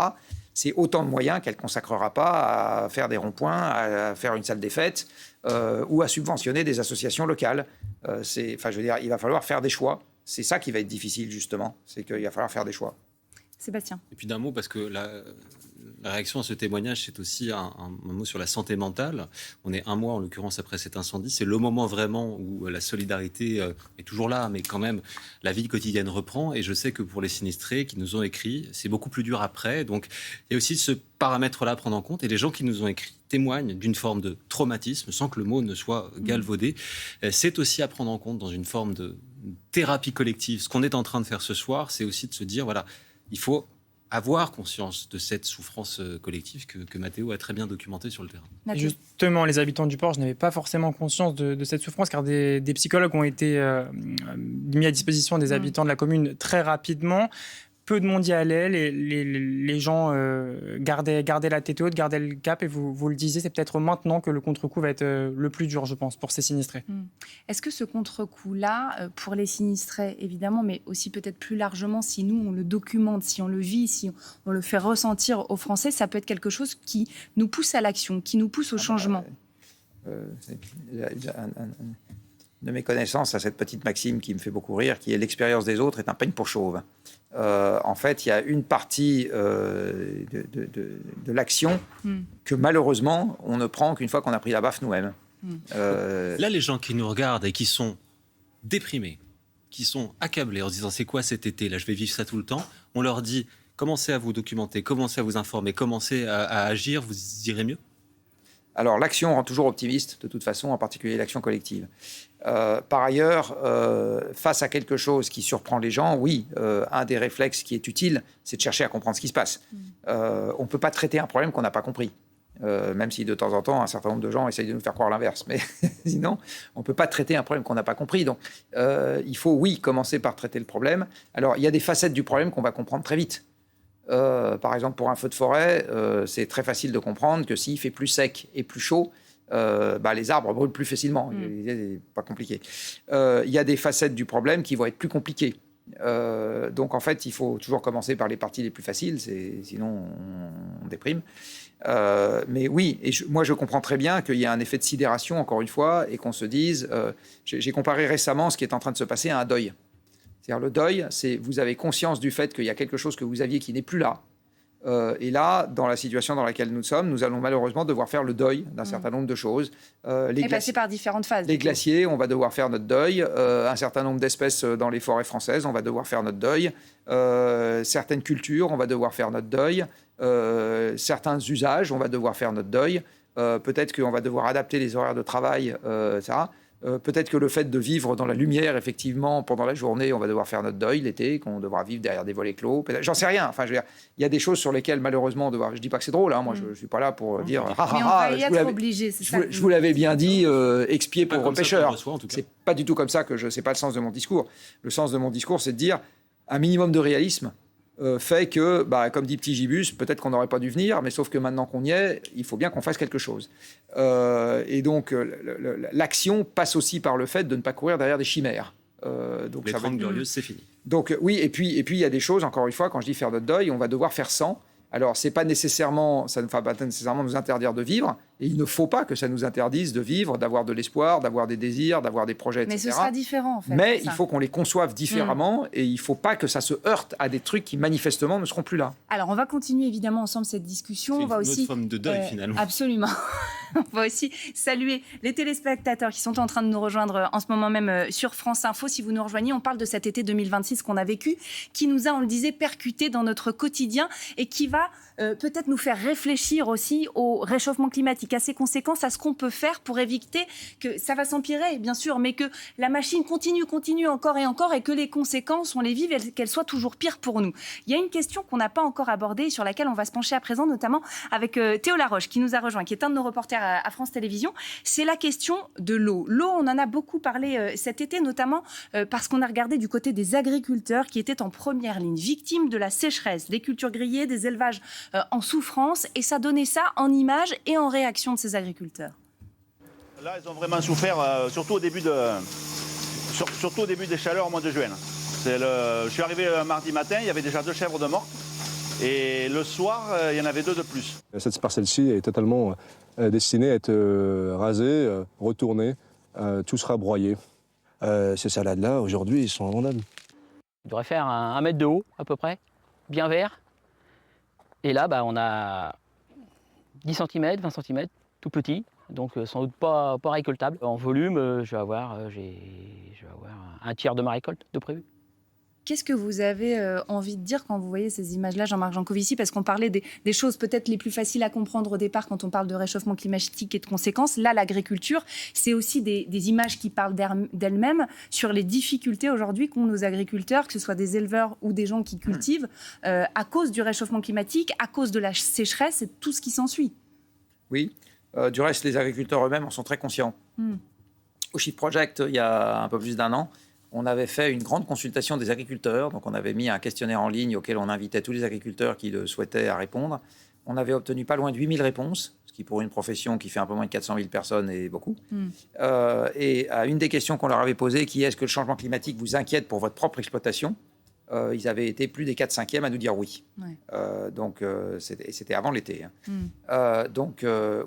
[SPEAKER 10] c'est autant de moyens qu'elle ne consacrera pas à faire des ronds-points, à faire une salle des fêtes ou à subventionner des associations locales. Je veux dire, il va falloir faire des choix. C'est ça qui va être difficile, justement. C'est qu'il va falloir faire des choix.
[SPEAKER 8] Sébastien.
[SPEAKER 9] Et puis d'un mot, parce que la réaction à ce témoignage, c'est aussi un mot sur la santé mentale. On est un mois, en l'occurrence, après cet incendie. C'est le moment vraiment où la solidarité est toujours là, mais quand même, la vie quotidienne reprend. Et je sais que pour les sinistrés qui nous ont écrit, c'est beaucoup plus dur après. Donc, il y a aussi ce paramètre-là à prendre en compte. Et les gens qui nous ont écrit témoignent d'une forme de traumatisme, sans que le mot ne soit galvaudé. C'est aussi à prendre en compte dans une forme de thérapie collective. Ce qu'on est en train de faire ce soir, c'est aussi de se dire, voilà, il faut avoir conscience de cette souffrance collective que Mathéo a très bien documentée sur le terrain.
[SPEAKER 23] Justement, les habitants du port, je n'avais pas forcément conscience de cette souffrance, car des psychologues ont été mis à disposition des habitants de la commune très rapidement. Peu de monde y allait, les gens gardaient la tête haute, gardaient le cap, et vous le disiez, c'est peut-être maintenant que le contre-coup va être le plus dur, je pense, pour ces sinistrés.
[SPEAKER 8] Est-ce que ce contre-coup-là, pour les sinistrés, évidemment, mais aussi peut-être plus largement, si nous, on le documente, si on le vit, si on le fait ressentir aux Français, ça peut être quelque chose qui nous pousse à l'action, qui nous pousse au changement?
[SPEAKER 10] De mes connaissances, à cette petite maxime qui me fait beaucoup rire, qui est l'expérience des autres est un peigne pour chauve. En fait, il y a une partie de l'action que malheureusement, on ne prend qu'une fois qu'on a pris la baffe nous-mêmes.
[SPEAKER 9] Là, les gens qui nous regardent et qui sont déprimés, qui sont accablés en se disant c'est quoi cet été, là je vais vivre ça tout le temps, on leur dit commencez à vous documenter, commencez à vous informer, commencez à agir, vous irez mieux.
[SPEAKER 10] Alors, l'action rend toujours optimiste, de toute façon, en particulier l'action collective. Par ailleurs, face à quelque chose qui surprend les gens, oui, un des réflexes qui est utile, c'est de chercher à comprendre ce qui se passe. On ne peut pas traiter un problème qu'on n'a pas compris, même si de temps en temps, un certain nombre de gens essayent de nous faire croire l'inverse. Mais sinon, on ne peut pas traiter un problème qu'on n'a pas compris. Donc, il faut, oui, commencer par traiter le problème. Alors, il y a des facettes du problème qu'on va comprendre très vite. Par exemple, pour un feu de forêt, c'est très facile de comprendre que s'il fait plus sec et plus chaud, les arbres brûlent plus facilement. C'est pas compliqué. Il y a des facettes du problème qui vont être plus compliquées. Donc, en fait, il faut toujours commencer par les parties les plus faciles, sinon on déprime. Mais oui, et moi je comprends très bien qu'il y a un effet de sidération, encore une fois, et qu'on se dise... j'ai comparé récemment ce qui est en train de se passer à un deuil. C'est-à-dire le deuil, c'est vous avez conscience du fait qu'il y a quelque chose que vous aviez qui n'est plus là. Et là, dans la situation dans laquelle nous sommes, nous allons malheureusement devoir faire le deuil d'un certain nombre de choses.
[SPEAKER 8] Et passer par différentes phases.
[SPEAKER 10] Les glaciers, on va devoir faire notre deuil. Un certain nombre d'espèces dans les forêts françaises, on va devoir faire notre deuil. Certaines cultures, on va devoir faire notre deuil. Certains usages, on va devoir faire notre deuil. Peut-être qu'on va devoir adapter les horaires de travail, ça. Peut-être que le fait de vivre dans la lumière, effectivement, pendant la journée, on va devoir faire notre deuil l'été, qu'on devra vivre derrière des volets clos. J'en sais rien. Enfin, je veux dire, il y a des choses sur lesquelles, malheureusement, on devra... Je dis pas que c'est drôle, hein, moi, je ne suis pas là pour dire...
[SPEAKER 8] Mais on va y être obligé, c'est ça.
[SPEAKER 10] Je vous l'avais bien dit, expier pauvre pêcheur. C'est pas du tout comme ça que c'est pas le sens de mon discours. Le sens de mon discours, c'est de dire un minimum de réalisme fait que, comme dit Petit Gibus, peut-être qu'on n'aurait pas dû venir, mais sauf que maintenant qu'on y est, il faut bien qu'on fasse quelque chose. Et donc, l'action passe aussi par le fait de ne pas courir derrière des chimères.
[SPEAKER 9] Donc, les 30 glorieuses, c'est fini.
[SPEAKER 10] Donc, oui, et puis il y a des choses, encore une fois, quand je dis faire notre deuil, on va devoir faire sans. Alors, ça ne va pas nécessairement nous interdire de vivre, et il ne faut pas que ça nous interdise de vivre, d'avoir de l'espoir, d'avoir des désirs, d'avoir des projets, etc.
[SPEAKER 8] Mais ce sera différent, en fait.
[SPEAKER 10] Mais il faut qu'on les conçoive différemment, et il ne faut pas que ça se heurte à des trucs qui, manifestement, ne seront plus là.
[SPEAKER 8] Alors, on va continuer, évidemment, ensemble cette discussion.
[SPEAKER 9] C'est
[SPEAKER 8] on va
[SPEAKER 9] une
[SPEAKER 8] aussi,
[SPEAKER 9] autre forme de deuil, finalement.
[SPEAKER 8] Absolument. On va aussi saluer les téléspectateurs qui sont en train de nous rejoindre en ce moment même sur France Info. Si vous nous rejoignez, on parle de cet été 2026 qu'on a vécu, qui nous a, on le disait, percuté dans notre quotidien et qui va peut-être nous faire réfléchir aussi au réchauffement climatique, à ses conséquences, à ce qu'on peut faire pour éviter que ça va s'empirer, bien sûr, mais que la machine continue encore et encore et que les conséquences, on les vive et qu'elles soient toujours pires pour nous. Il y a une question qu'on n'a pas encore abordée et sur laquelle on va se pencher à présent, notamment avec Théo Laroche qui nous a rejoint, qui est un de nos reporters à France Télévisions. C'est la question de l'eau. L'eau, on en a beaucoup parlé cet été, notamment parce qu'on a regardé du côté des agriculteurs qui étaient en première ligne, victimes de la sécheresse, des cultures grillées, des élevages en souffrance, et ça donnait ça en images et en réaction de ces agriculteurs.
[SPEAKER 4] Là, ils ont vraiment souffert, surtout au début des chaleurs au mois de juin. Je suis arrivé mardi matin, il y avait déjà 2 chèvres de mortes, et le soir, il y en avait 2 de plus.
[SPEAKER 5] Cette parcelle-ci est totalement destinée à être rasée, retournée, tout sera broyé. Ces salades-là, aujourd'hui, ils sont invendables.
[SPEAKER 6] Il devrait faire 1 mètre de haut, à peu près, bien vert. Et là, on a 10 cm, 20 cm, tout petit, donc sans doute pas récoltable. En volume, je vais avoir un tiers de ma récolte de prévu.
[SPEAKER 8] Qu'est-ce que vous avez envie de dire quand vous voyez ces images-là, Jean-Marc Jancovici? Parce qu'on parlait des choses peut-être les plus faciles à comprendre au départ quand on parle de réchauffement climatique et de conséquences. Là, l'agriculture, c'est aussi des images qui parlent d'elles-mêmes sur les difficultés aujourd'hui qu'ont nos agriculteurs, que ce soit des éleveurs ou des gens qui cultivent, à cause du réchauffement climatique, à cause de la sécheresse et de tout ce qui s'ensuit.
[SPEAKER 10] Oui. Du reste, les agriculteurs eux-mêmes en sont très conscients. Au Shift Project, il y a un peu plus d'1 an, on avait fait une grande consultation des agriculteurs. Donc, on avait mis un questionnaire en ligne auquel on invitait tous les agriculteurs qui le souhaitaient à répondre. On avait obtenu pas loin de 8000 réponses, ce qui, pour une profession qui fait un peu moins de 400 000 personnes, est beaucoup. Et à une des questions qu'on leur avait posées, qui est: est-ce que le changement climatique vous inquiète pour votre propre exploitation ? Ils avaient été plus des 4/5e à nous dire oui. Ouais. C'était avant l'été.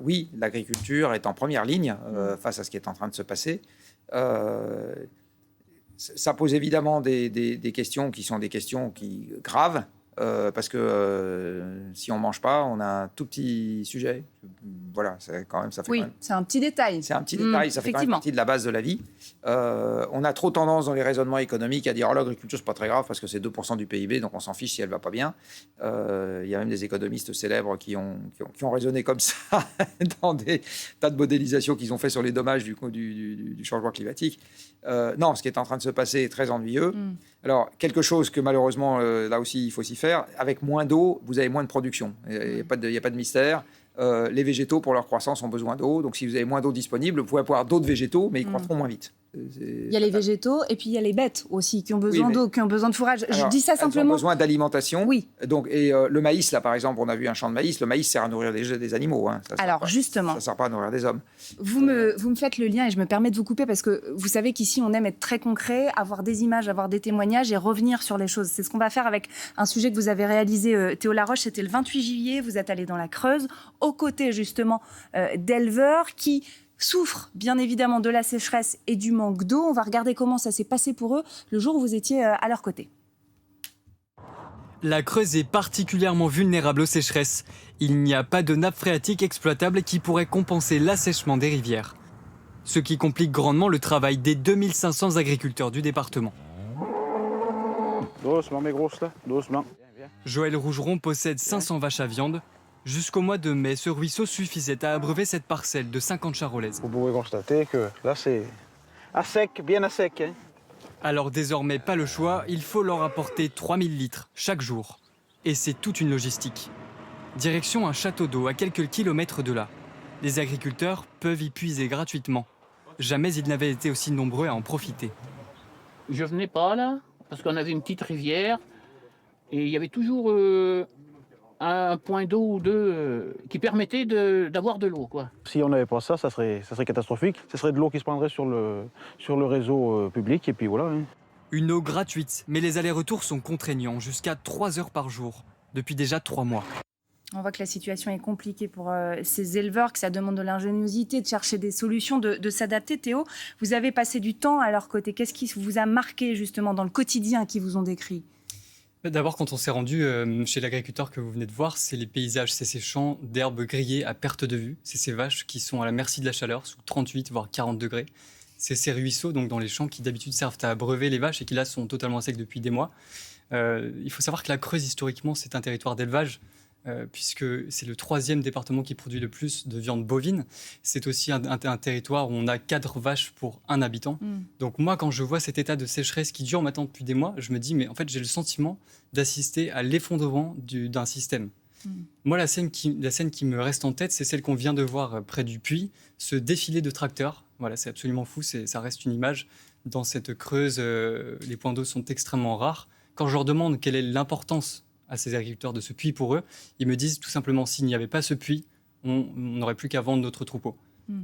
[SPEAKER 10] Oui, l'agriculture est en première ligne face à ce qui est en train de se passer. Ça pose évidemment des questions qui sont des questions graves, parce que si on ne mange pas, on a un tout petit sujet. Voilà, ça fait quand même,
[SPEAKER 8] c'est un petit détail.
[SPEAKER 10] C'est un petit détail, ça fait quand même partie de la base de la vie. On a trop tendance dans les raisonnements économiques à dire: oh, l'agriculture, c'est pas très grave parce que c'est 2% du PIB, donc on s'en fiche si elle va pas bien. Il y a même des économistes célèbres qui ont raisonné comme ça dans des tas de modélisations qu'ils ont fait sur les dommages du changement climatique. Non, ce qui est en train de se passer est très ennuyeux. Alors, quelque chose que malheureusement, là aussi, il faut s'y faire. Avec moins d'eau, vous avez moins de production. Il n'y a pas de mystère. Les végétaux, pour leur croissance, ont besoin d'eau. Donc, si vous avez moins d'eau disponible, vous pouvez avoir d'autres végétaux, mais ils croîtront moins vite.
[SPEAKER 8] Il y a les végétaux et puis il y a les bêtes aussi qui ont besoin d'eau, qui ont besoin de fourrage.
[SPEAKER 10] Alors,
[SPEAKER 8] je dis ça simplement.
[SPEAKER 10] Elles ont besoin d'alimentation. Oui. Donc, le maïs, là, par exemple, on a vu un champ de maïs. Le maïs sert à nourrir des animaux. Hein.
[SPEAKER 8] Justement.
[SPEAKER 10] Ça ne sert pas à nourrir des hommes.
[SPEAKER 8] Vous me faites le lien et je me permets de vous couper parce que vous savez qu'ici, on aime être très concret, avoir des images, avoir des témoignages et revenir sur les choses. C'est ce qu'on va faire avec un sujet que vous avez réalisé, Théo Laroche. C'était le 28 juillet. Vous êtes allé dans la Creuse, aux côtés justement d'éleveurs qui souffrent bien évidemment de la sécheresse et du manque d'eau. On va regarder comment ça s'est passé pour eux le jour où vous étiez à leur côté.
[SPEAKER 24] La Creuse est particulièrement vulnérable aux sécheresses. Il n'y a pas de nappe phréatique exploitable qui pourrait compenser l'assèchement des rivières. Ce qui complique grandement le travail des 2500 agriculteurs du département.
[SPEAKER 4] Doucement mes grosses là, doucement.
[SPEAKER 24] Joël Rougeron possède 500 vaches à viande. Jusqu'au mois de mai, ce ruisseau suffisait à abreuver cette parcelle de 50 charolaises.
[SPEAKER 4] Vous pouvez constater que là c'est à sec, bien à sec. Hein.
[SPEAKER 24] Alors désormais, pas le choix, il faut leur apporter 3000 litres chaque jour. Et c'est toute une logistique. Direction un château d'eau à quelques kilomètres de là. Les agriculteurs peuvent y puiser gratuitement. Jamais ils n'avaient été aussi nombreux à en profiter.
[SPEAKER 25] Je venais pas là, parce qu'on avait une petite rivière, et il y avait toujours un point d'eau ou deux qui permettait d'avoir de l'eau, quoi.
[SPEAKER 4] Si on n'avait pas ça, ça serait catastrophique. Ce serait de l'eau qui se prendrait sur le réseau public, et puis voilà. Hein.
[SPEAKER 24] Une eau gratuite, mais les allers-retours sont contraignants, jusqu'à 3 heures par jour, depuis déjà 3 mois.
[SPEAKER 8] On voit que la situation est compliquée pour ces éleveurs, que ça demande de l'ingéniosité, de chercher des solutions, de s'adapter. Théo, vous avez passé du temps à leur côté. Qu'est-ce qui vous a marqué justement dans le quotidien qu'ils vous ont décrit ?
[SPEAKER 24] D'abord, quand on s'est rendu chez l'agriculteur que vous venez de voir, c'est les paysages, c'est ces champs d'herbes grillées à perte de vue. C'est ces vaches qui sont à la merci de la chaleur, sous 38 voire 40 degrés. C'est ces ruisseaux donc, dans les champs qui d'habitude servent à abreuver les vaches et qui là sont totalement secs depuis des mois. Il faut savoir que la Creuse, historiquement, c'est un territoire d'élevage. Puisque c'est le 3e département qui produit le plus de viande bovine. C'est aussi un territoire où on a 4 vaches pour 1 habitant. Donc moi, quand je vois cet état de sécheresse qui dure maintenant depuis des mois, je me dis, mais en fait, j'ai le sentiment d'assister à l'effondrement d'un système. Moi, la scène qui me reste en tête, c'est celle qu'on vient de voir près du puits, ce défilé de tracteurs. Voilà, c'est absolument fou, ça reste une image. Dans cette Creuse, les points d'eau sont extrêmement rares. Quand je leur demande quelle est l'importance à ces agriculteurs de ce puits pour eux, ils me disent tout simplement s'il n'y avait pas ce puits, on n'aurait plus qu'à vendre notre troupeau.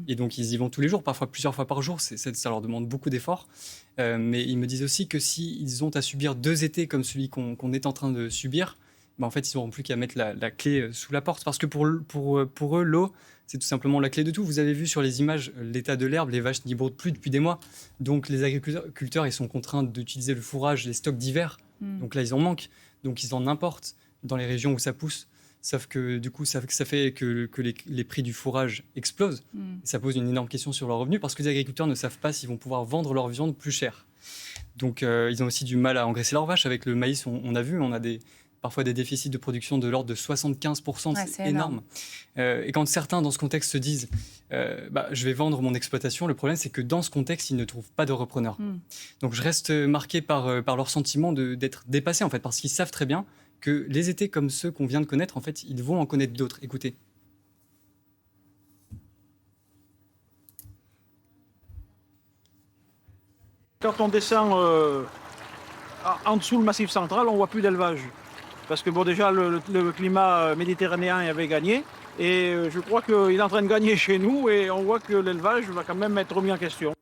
[SPEAKER 24] Et donc ils y vont tous les jours, parfois plusieurs fois par jour, ça leur demande beaucoup d'efforts. Mais ils me disent aussi que s'ils ont à subir 2 étés comme celui qu'on est en train de subir, en fait ils n'auront plus qu'à mettre la clé sous la porte. Parce que pour eux, l'eau, c'est tout simplement la clé de tout. Vous avez vu sur les images l'état de l'herbe, les vaches n'y brodent plus depuis des mois. Donc les agriculteurs ils sont contraints d'utiliser le fourrage, les stocks d'hiver. Donc là ils en manquent. Donc ils en importent dans les régions où ça pousse. Sauf que du coup, ça fait que les prix du fourrage explosent. Ça pose une énorme question sur leurs revenus parce que les agriculteurs ne savent pas s'ils vont pouvoir vendre leur viande plus cher. Donc ils ont aussi du mal à engraisser leurs vaches. Avec le maïs, on a vu, on a parfois des déficits de production de l'ordre de 75%, c'est énorme. Et quand certains, dans ce contexte, se disent je vais vendre mon exploitation, le problème, c'est que dans ce contexte, ils ne trouvent pas de repreneurs. Donc je reste marqué par leur sentiment d'être dépassés, en fait, parce qu'ils savent très bien que les étés comme ceux qu'on vient de connaître, en fait, ils vont en connaître d'autres. Écoutez.
[SPEAKER 7] Quand on descend en dessous le Massif central, on ne voit plus d'élevage. Parce que déjà, le climat méditerranéen avait gagné. Et je crois qu'il est en train de gagner chez nous. Et on voit que l'élevage va quand même être remis en question.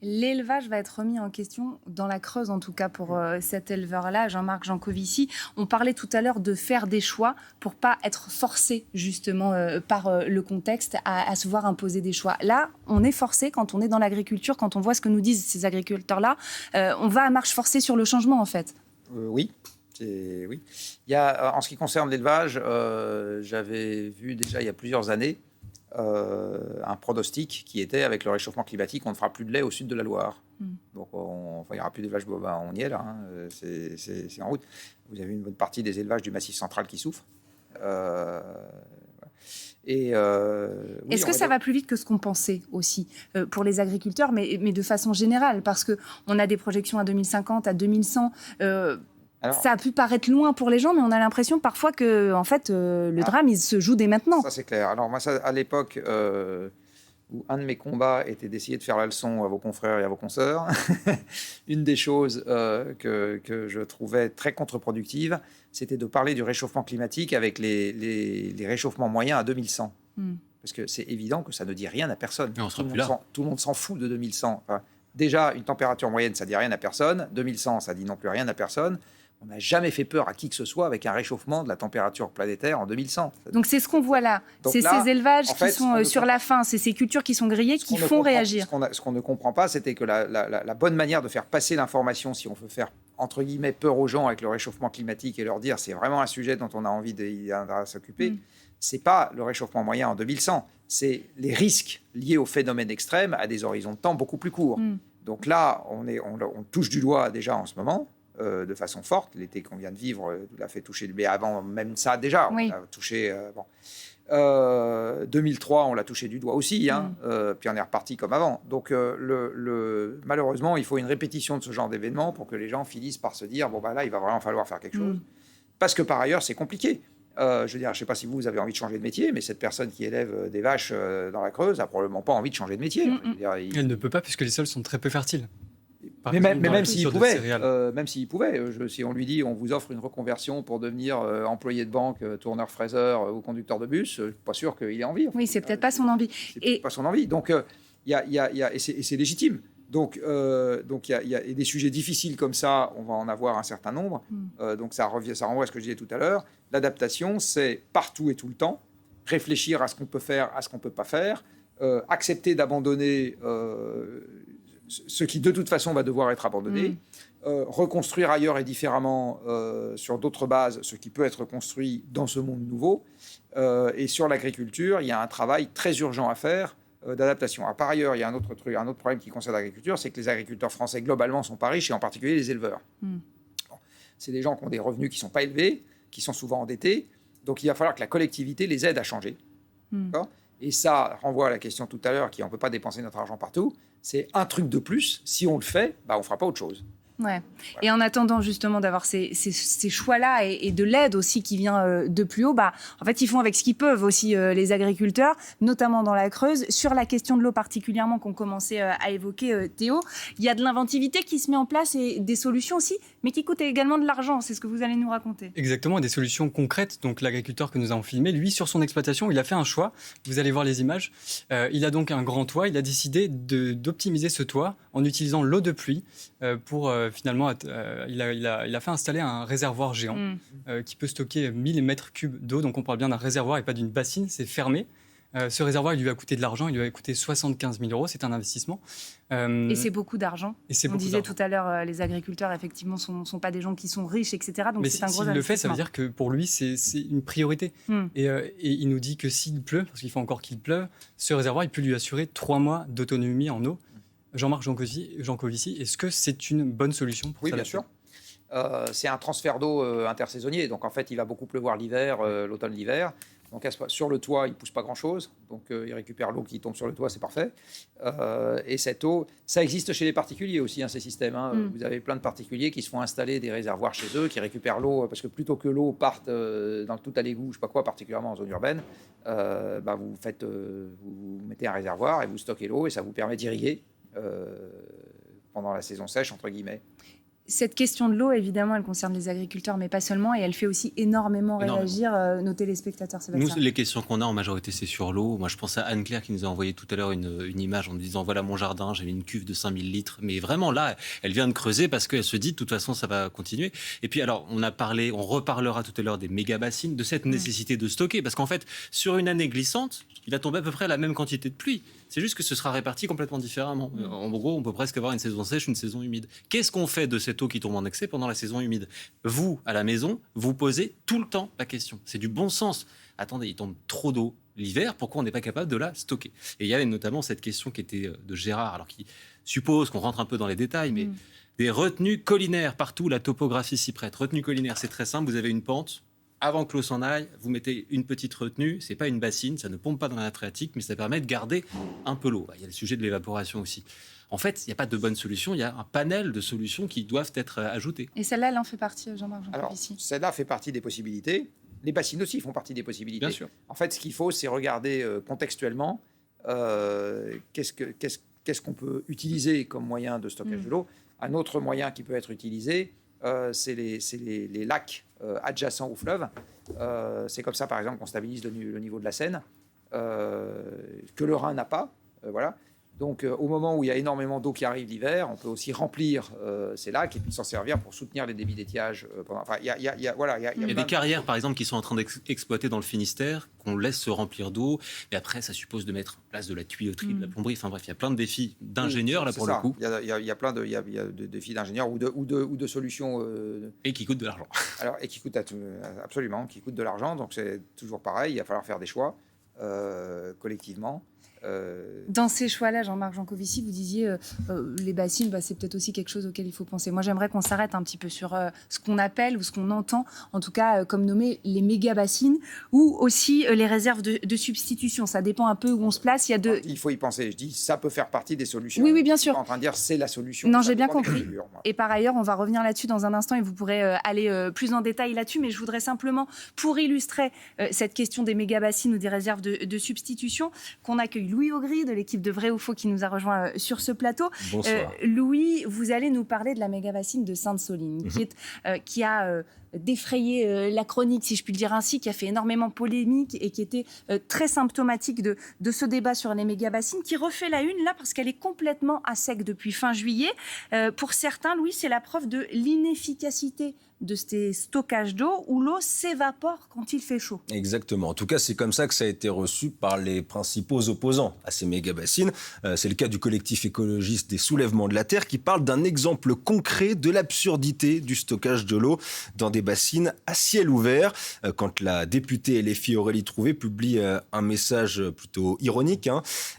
[SPEAKER 8] L'élevage va être remis en question, dans la Creuse en tout cas, pour cet éleveur-là, Jean-Marc Jancovici. On parlait tout à l'heure de faire des choix pour ne pas être forcé justement par le contexte à se voir imposer des choix. Là, on est forcé quand on est dans l'agriculture, quand on voit ce que nous disent ces agriculteurs-là. On va à marche forcée sur le changement en fait.
[SPEAKER 10] Oui. Oui. Il y a, en ce qui concerne l'élevage, j'avais vu déjà il y a plusieurs années un pronostic qui était avec le réchauffement climatique, on ne fera plus de lait au sud de la Loire. Donc il n'y aura plus d'élevage bovin, on y est là, c'est en route. Vous avez une bonne partie des élevages du Massif central qui souffrent.
[SPEAKER 8] Est-ce que ça va plus vite que ce qu'on pensait aussi pour les agriculteurs, mais de façon générale, parce qu'on a des projections à 2050, à 2100. Ça a pu paraître loin pour les gens, mais on a l'impression parfois que en fait, le drame, il se joue dès maintenant.
[SPEAKER 10] Ça, c'est clair. Alors moi, à l'époque, où un de mes combats était d'essayer de faire la leçon à vos confrères et à vos consoeurs, une des choses que je trouvais très contre-productive, c'était de parler du réchauffement climatique avec les réchauffements moyens à 2100. Parce que c'est évident que ça ne dit rien à personne. Tout le monde s'en fout de 2100. Enfin, déjà, une température moyenne, ça ne dit rien à personne. 2100, ça ne dit non plus rien à personne. On n'a jamais fait peur à qui que ce soit avec un réchauffement de la température planétaire en 2100.
[SPEAKER 8] Donc c'est ce qu'on voit là. C'est ces élevages qui sont sur la fin, c'est ces cultures qui sont grillées qui font réagir.
[SPEAKER 10] Ce qu'on ne comprend pas, c'était que la bonne manière de faire passer l'information, si on veut faire entre guillemets peur aux gens avec le réchauffement climatique et leur dire c'est vraiment un sujet dont on a envie de s'occuper, c'est pas le réchauffement moyen en 2100, c'est les risques liés aux phénomènes extrêmes à des horizons de temps beaucoup plus courts. Donc là, on touche du doigt déjà en ce moment. De façon forte. L'été qu'on vient de vivre l'a fait toucher, mais avant même ça déjà, on l'a touché. 2003, on l'a touché du doigt aussi, puis on est reparti comme avant. Donc malheureusement, il faut une répétition de ce genre d'événements pour que les gens finissent par se dire, là, il va vraiment falloir faire quelque chose. Parce que par ailleurs, c'est compliqué. Je veux dire, je ne sais pas si vous avez envie de changer de métier, mais cette personne qui élève des vaches dans la Creuse n'a probablement pas envie de changer de métier. Je veux dire,
[SPEAKER 24] Elle ne peut pas puisque les sols sont très peu fertiles.
[SPEAKER 10] Mais même s'il pouvait, si on lui dit on vous offre une reconversion pour devenir employé de banque, tourneur-fraiseur ou conducteur de bus, je ne suis pas sûr qu'il ait envie.
[SPEAKER 8] Oui, c'est peut-être pas son envie.
[SPEAKER 10] Pas son envie. Donc, et c'est légitime. Donc il y a des sujets difficiles comme ça, on va en avoir un certain nombre. Donc ça renvoie à ce que je disais tout à l'heure. L'adaptation, c'est partout et tout le temps, réfléchir à ce qu'on peut faire, à ce qu'on ne peut pas faire, accepter d'abandonner ce qui de toute façon va devoir être abandonné, reconstruire ailleurs et différemment sur d'autres bases ce qui peut être construit dans ce monde nouveau. Et sur l'agriculture, il y a un travail très urgent à faire d'adaptation. Par ailleurs, il y a un autre problème qui concerne l'agriculture, c'est que les agriculteurs français globalement sont pas riches, et en particulier les éleveurs. Bon, c'est des gens qui ont des revenus qui sont pas élevés, qui sont souvent endettés, donc il va falloir que la collectivité les aide à changer. Et ça renvoie à la question tout à l'heure, on ne peut pas dépenser notre argent partout. C'est un truc de plus. Si on le fait, on ne fera pas autre chose.
[SPEAKER 8] Ouais. Et en attendant justement d'avoir ces choix-là et de l'aide aussi qui vient de plus haut, en fait, ils font avec ce qu'ils peuvent aussi les agriculteurs, notamment dans la Creuse. Sur la question de l'eau particulièrement qu'on commençait à évoquer, Théo, il y a de l'inventivité qui se met en place et des solutions aussi, mais qui coûtent également de l'argent. C'est ce que vous allez nous raconter.
[SPEAKER 24] Exactement, des solutions concrètes. Donc l'agriculteur que nous avons filmé, lui, sur son exploitation, il a fait un choix. Vous allez voir les images. Il a donc un grand toit. Il a décidé d'optimiser ce toit en utilisant l'eau de pluie pour finalement, il a fait installer un réservoir géant qui peut stocker 1000 mètres cubes d'eau. Donc on parle bien d'un réservoir et pas d'une bassine, c'est fermé. Ce réservoir, il lui a coûté de l'argent, il lui a coûté 75 000 €, c'est un investissement.
[SPEAKER 8] Et c'est beaucoup d'argent. On disait tout à l'heure, les agriculteurs, effectivement, ne sont pas des gens qui sont riches, etc. Donc c'est un gros investissement.
[SPEAKER 24] S'il le fait, ça veut dire que pour lui, c'est une priorité. Et il nous dit que s'il pleut, parce qu'il faut encore qu'il pleuve, ce réservoir, il peut lui assurer 3 mois d'autonomie en eau. Jean-Marc Jancovici, est-ce que c'est une bonne solution pour ça?
[SPEAKER 10] Oui, bien sûr. C'est un transfert d'eau intersaisonnier. Donc, en fait, il va beaucoup pleuvoir l'hiver, l'automne, l'hiver. Donc, sur le toit, il ne pousse pas grand-chose. Donc, il récupère l'eau qui tombe sur le toit, c'est parfait. Et cette eau, ça existe chez les particuliers aussi, ces systèmes. Vous avez plein de particuliers qui se font installer des réservoirs chez eux, qui récupèrent l'eau, parce que plutôt que l'eau parte dans tout à l'égout, je ne sais pas quoi, particulièrement en zone urbaine, vous mettez un réservoir et vous stockez l'eau et ça vous permet d'irriguer pendant la saison sèche, entre guillemets.
[SPEAKER 8] Cette question de l'eau, évidemment, elle concerne les agriculteurs, mais pas seulement, et elle fait aussi énormément réagir nos téléspectateurs.
[SPEAKER 9] Nous, les questions qu'on a en majorité, c'est sur l'eau. Moi, je pense à Anne-Claire qui nous a envoyé tout à l'heure une image en nous disant « Voilà mon jardin, j'ai mis une cuve de 5000 litres ». Mais vraiment, là, elle vient de creuser parce qu'elle se dit « De toute façon, ça va continuer ». Et puis, alors, on reparlera tout à l'heure des méga-bassines, de cette nécessité de stocker. Parce qu'en fait, sur une année glissante, il a tombé à peu près la même quantité de pluie. C'est juste que ce sera réparti complètement différemment. En gros, on peut presque avoir une saison sèche, une saison humide. Qu'est-ce qu'on fait de cette eau qui tombe en excès pendant la saison humide? Vous, à la maison, vous posez tout le temps la question. C'est du bon sens. Attendez, il tombe trop d'eau l'hiver, pourquoi on n'est pas capable de la stocker? Et il y avait notamment cette question qui était de Gérard, alors qui suppose qu'on rentre un peu dans les détails, mais des retenues collinaires partout, la topographie s'y prête. Retenue collinaire, c'est très simple, vous avez une pente. Avant que l'eau s'en aille, vous mettez une petite retenue. C'est pas une bassine, ça ne pompe pas dans la nappe phréatique, mais ça permet de garder un peu l'eau. Il y a le sujet de l'évaporation aussi. En fait, il n'y a pas de bonne solution, il y a un panel de solutions qui doivent être ajoutées.
[SPEAKER 8] Et celle-là, elle en fait partie, Jean-Marc Jancovici.
[SPEAKER 10] Celle-là fait partie des possibilités. Les bassines aussi font partie des possibilités.
[SPEAKER 9] Bien sûr.
[SPEAKER 10] En fait, ce qu'il faut, c'est regarder contextuellement qu'est-ce qu'on peut utiliser comme moyen de stockage de l'eau. Un autre moyen qui peut être utilisé, c'est les lacs adjacents au fleuve. C'est comme ça, par exemple, qu'on stabilise le niveau de la Seine, que le Rhin n'a pas. Voilà. Donc, au moment où il y a énormément d'eau qui arrive l'hiver, on peut aussi remplir ces lacs et puis s'en servir pour soutenir les débits d'étiage. Il y a
[SPEAKER 9] des carrières, par exemple, qui sont en train d'exploiter dans le Finistère, qu'on laisse se remplir d'eau. Et après, ça suppose de mettre en place de la tuyauterie, de la plomberie. Enfin bref, il y a plein de défis d'ingénieurs, là, pour le coup.
[SPEAKER 10] Il y a plein de défis d'ingénieurs ou de solutions.
[SPEAKER 9] Et qui coûtent de l'argent.
[SPEAKER 10] Et qui coûtent absolument, qui coûtent de l'argent. Donc, c'est toujours pareil. Il va falloir faire des choix collectivement.
[SPEAKER 8] Dans ces choix-là, Jean-Marc Jancovici, vous disiez les bassines, c'est peut-être aussi quelque chose auquel il faut penser. Moi, j'aimerais qu'on s'arrête un petit peu sur ce qu'on appelle ou ce qu'on entend, en tout cas comme nommé les méga-bassines, ou aussi les réserves de substitution. Ça dépend un peu où on se place.
[SPEAKER 10] Il faut y penser. Je dis, ça peut faire partie des solutions.
[SPEAKER 8] Oui, bien sûr.
[SPEAKER 10] Je suis pas en train de dire c'est la solution.
[SPEAKER 8] Non, j'ai bien compris. Et par ailleurs, on va revenir là-dessus dans un instant et vous pourrez aller plus en détail là-dessus. Mais je voudrais simplement, pour illustrer cette question des méga-bassines ou des réserves de substitution, qu'on accueille Louis Augry de l'équipe de Vrai ou Faux qui nous a rejoint sur ce plateau.
[SPEAKER 11] Bonsoir.
[SPEAKER 8] Louis, vous allez nous parler de la méga-bassine de Sainte-Soline qui a défrayé la chronique, si je puis le dire ainsi, qui a fait énormément polémique et qui était très symptomatique de ce débat sur les méga-bassines, qui refait la une là parce qu'elle est complètement à sec depuis fin juillet. Pour certains, Louis, c'est la preuve de l'inefficacité de ces stockages d'eau où l'eau s'évapore quand il fait chaud.
[SPEAKER 11] Exactement. En tout cas, c'est comme ça que ça a été reçu par les principaux opposants à ces méga-bassines. C'est le cas du collectif écologiste des Soulèvements de la Terre qui parle d'un exemple concret de l'absurdité du stockage de l'eau dans des bassines à ciel ouvert. Quand la députée LFI Aurélie Trouvé publie un message plutôt ironique,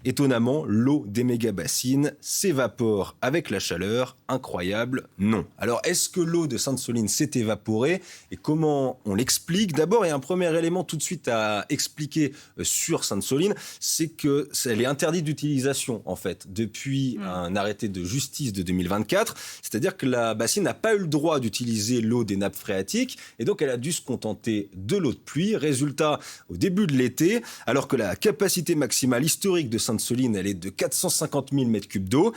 [SPEAKER 11] étonnamment, l'eau des méga-bassines s'évapore avec la chaleur. Incroyable, non. Alors, est-ce que l'eau de Sainte-Soline s'est évaporée et comment on l'explique? D'abord, il y a un premier élément tout de suite à expliquer sur Sainte-Soline, c'est qu'elle est interdite d'utilisation, en fait, depuis un arrêté de justice de 2024. C'est-à-dire que la bassine n'a pas eu le droit d'utiliser l'eau des nappes phréatiques et donc elle a dû se contenter de l'eau de pluie. Résultat, au début de l'été, alors que la capacité maximale historique de Sainte-Soline, elle est de 450 000 m3 d'eau,